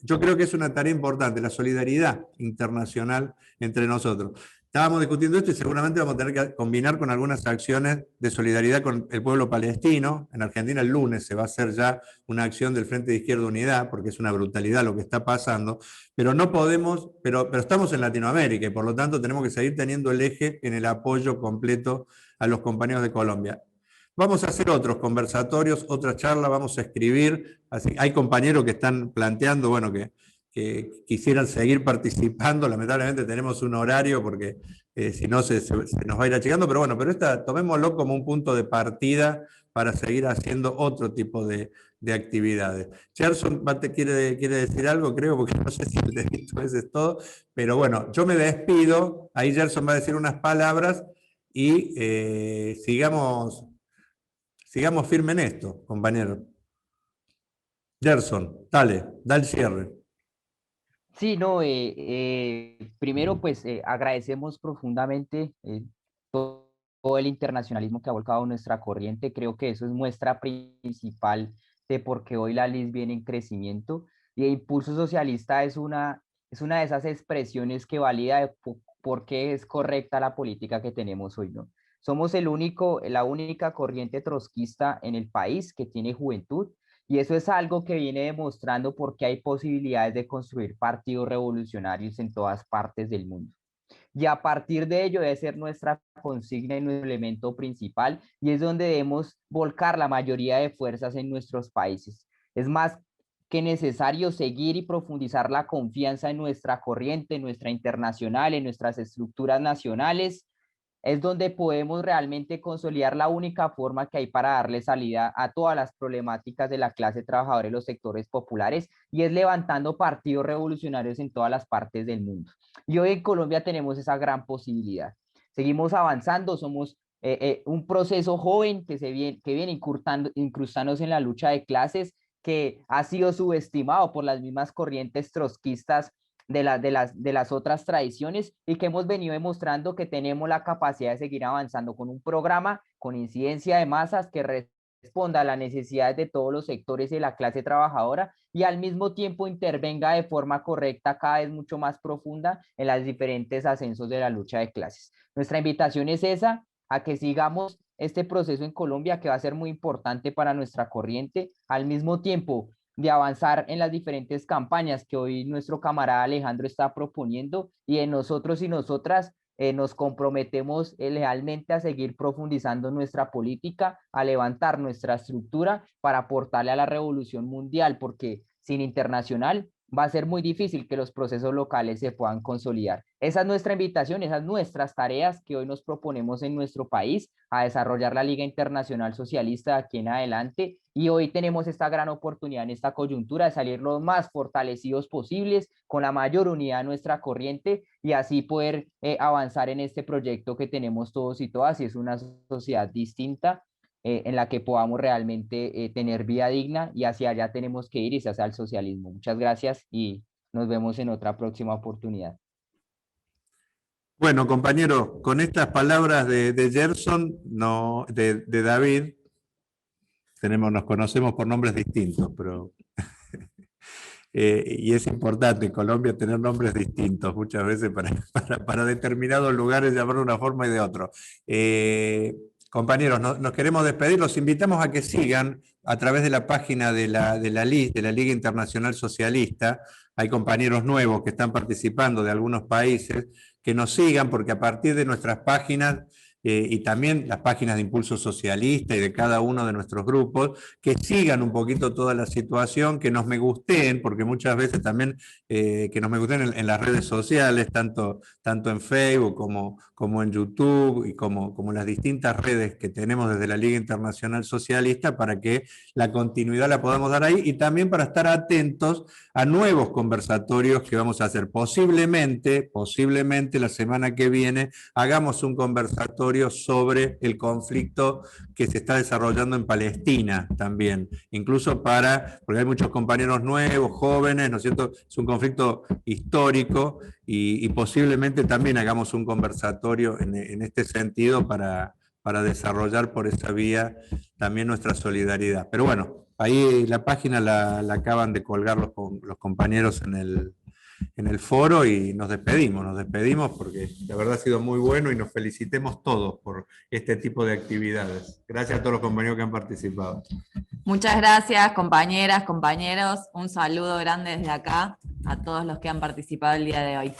S2: yo creo que es una tarea importante, la solidaridad internacional entre nosotros. Estábamos discutiendo esto y seguramente vamos a tener que combinar con algunas acciones de solidaridad con el pueblo palestino. En Argentina el lunes se va a hacer ya una acción del Frente de Izquierda Unidad, porque es una brutalidad lo que está pasando, pero no podemos, pero estamos en Latinoamérica y por lo tanto tenemos que seguir teniendo el eje en el apoyo completo a los compañeros de Colombia. Vamos a hacer otros conversatorios, otras charlas, vamos a escribir. Así, hay compañeros que están planteando, bueno, que quisieran seguir participando. Lamentablemente tenemos un horario porque si no se nos va a ir achicando, pero bueno, tomémoslo como un punto de partida para seguir haciendo otro tipo de actividades. Gerson quiere decir algo, creo, porque no sé si le he visto a veces todo, pero bueno, yo me despido, ahí Gerson va a decir unas palabras y sigamos firme en esto, compañero. Gerson, dale, da el cierre.
S1: Sí, no, primero pues agradecemos profundamente todo el internacionalismo que ha volcado nuestra corriente. Creo que eso es muestra principal de por qué hoy la LIS viene en crecimiento. Y el Impulso Socialista es una de esas expresiones que valida de por qué es correcta la política que tenemos hoy, ¿no? Somos la única corriente trotskista en el país que tiene juventud, y eso es algo que viene demostrando por qué hay posibilidades de construir partidos revolucionarios en todas partes del mundo. Y a partir de ello debe ser nuestra consigna y nuestro elemento principal, y es donde debemos volcar la mayoría de fuerzas en nuestros países. Es más que necesario seguir y profundizar la confianza en nuestra corriente, en nuestra internacional, en nuestras estructuras nacionales. Es donde podemos realmente consolidar la única forma que hay para darle salida a todas las problemáticas de la clase trabajadora y los sectores populares, y es levantando partidos revolucionarios en todas las partes del mundo. Y hoy en Colombia tenemos esa gran posibilidad. Seguimos avanzando, somos un proceso joven que viene incrustándose en la lucha de clases, que ha sido subestimado por las mismas corrientes trotskistas de las otras tradiciones, y que hemos venido demostrando que tenemos la capacidad de seguir avanzando con un programa con incidencia de masas que responda a las necesidades de todos los sectores de la clase trabajadora, y al mismo tiempo intervenga de forma correcta, cada vez mucho más profunda, en los diferentes ascensos de la lucha de clases. Nuestra invitación es esa, a que sigamos este proceso en Colombia, que va a ser muy importante para nuestra corriente, al mismo tiempo de avanzar en las diferentes campañas que hoy nuestro camarada Alejandro está proponiendo, y en nosotros y nosotras nos comprometemos lealmente a seguir profundizando nuestra política, a levantar nuestra estructura para aportarle a la revolución mundial, porque sin internacional va a ser muy difícil que los procesos locales se puedan consolidar. Esa es nuestra invitación, esas nuestras tareas que hoy nos proponemos en nuestro país, a desarrollar la Liga Internacional Socialista de aquí en adelante, y hoy tenemos esta gran oportunidad en esta coyuntura de salir los más fortalecidos posibles, con la mayor unidad de nuestra corriente, y así poder avanzar en este proyecto que tenemos todos y todas, y es una sociedad distinta, en la que podamos realmente tener vida digna, y hacia allá tenemos que ir, y hacia el socialismo. Muchas gracias y nos vemos en otra próxima oportunidad.
S2: Bueno, compañero, con estas palabras de Gerson, no, de David, nos conocemos por nombres distintos, pero y es importante en Colombia tener nombres distintos muchas veces para determinados lugares, llamarlo de una forma y de otra. Compañeros, nos queremos despedir, los invitamos a que sigan a través de la página de la LIS, de la Liga Internacional Socialista. Hay compañeros nuevos que están participando de algunos países, que nos sigan, porque a partir de nuestras páginas y también las páginas de Impulso Socialista y de cada uno de nuestros grupos, que sigan un poquito toda la situación, que nos me gusten, porque muchas veces también que nos me gusten en las redes sociales, tanto en Facebook como en YouTube y como las distintas redes que tenemos desde la Liga Internacional Socialista, para que la continuidad la podamos dar ahí y también para estar atentos a nuevos conversatorios que vamos a hacer. Posiblemente la semana que viene hagamos un conversatorio sobre el conflicto que se está desarrollando en Palestina también, incluso porque hay muchos compañeros nuevos, jóvenes, ¿no es cierto? Es un conflicto histórico y posiblemente también hagamos un conversatorio en este sentido para desarrollar por esa vía también nuestra solidaridad. Pero bueno, ahí la página la acaban de colgar los compañeros en el foro y nos despedimos porque la verdad ha sido muy bueno y nos felicitemos todos por este tipo de actividades. Gracias a todos los compañeros que han participado.
S4: Muchas gracias, compañeras, compañeros. Un saludo grande desde acá a todos los que han participado el día de hoy.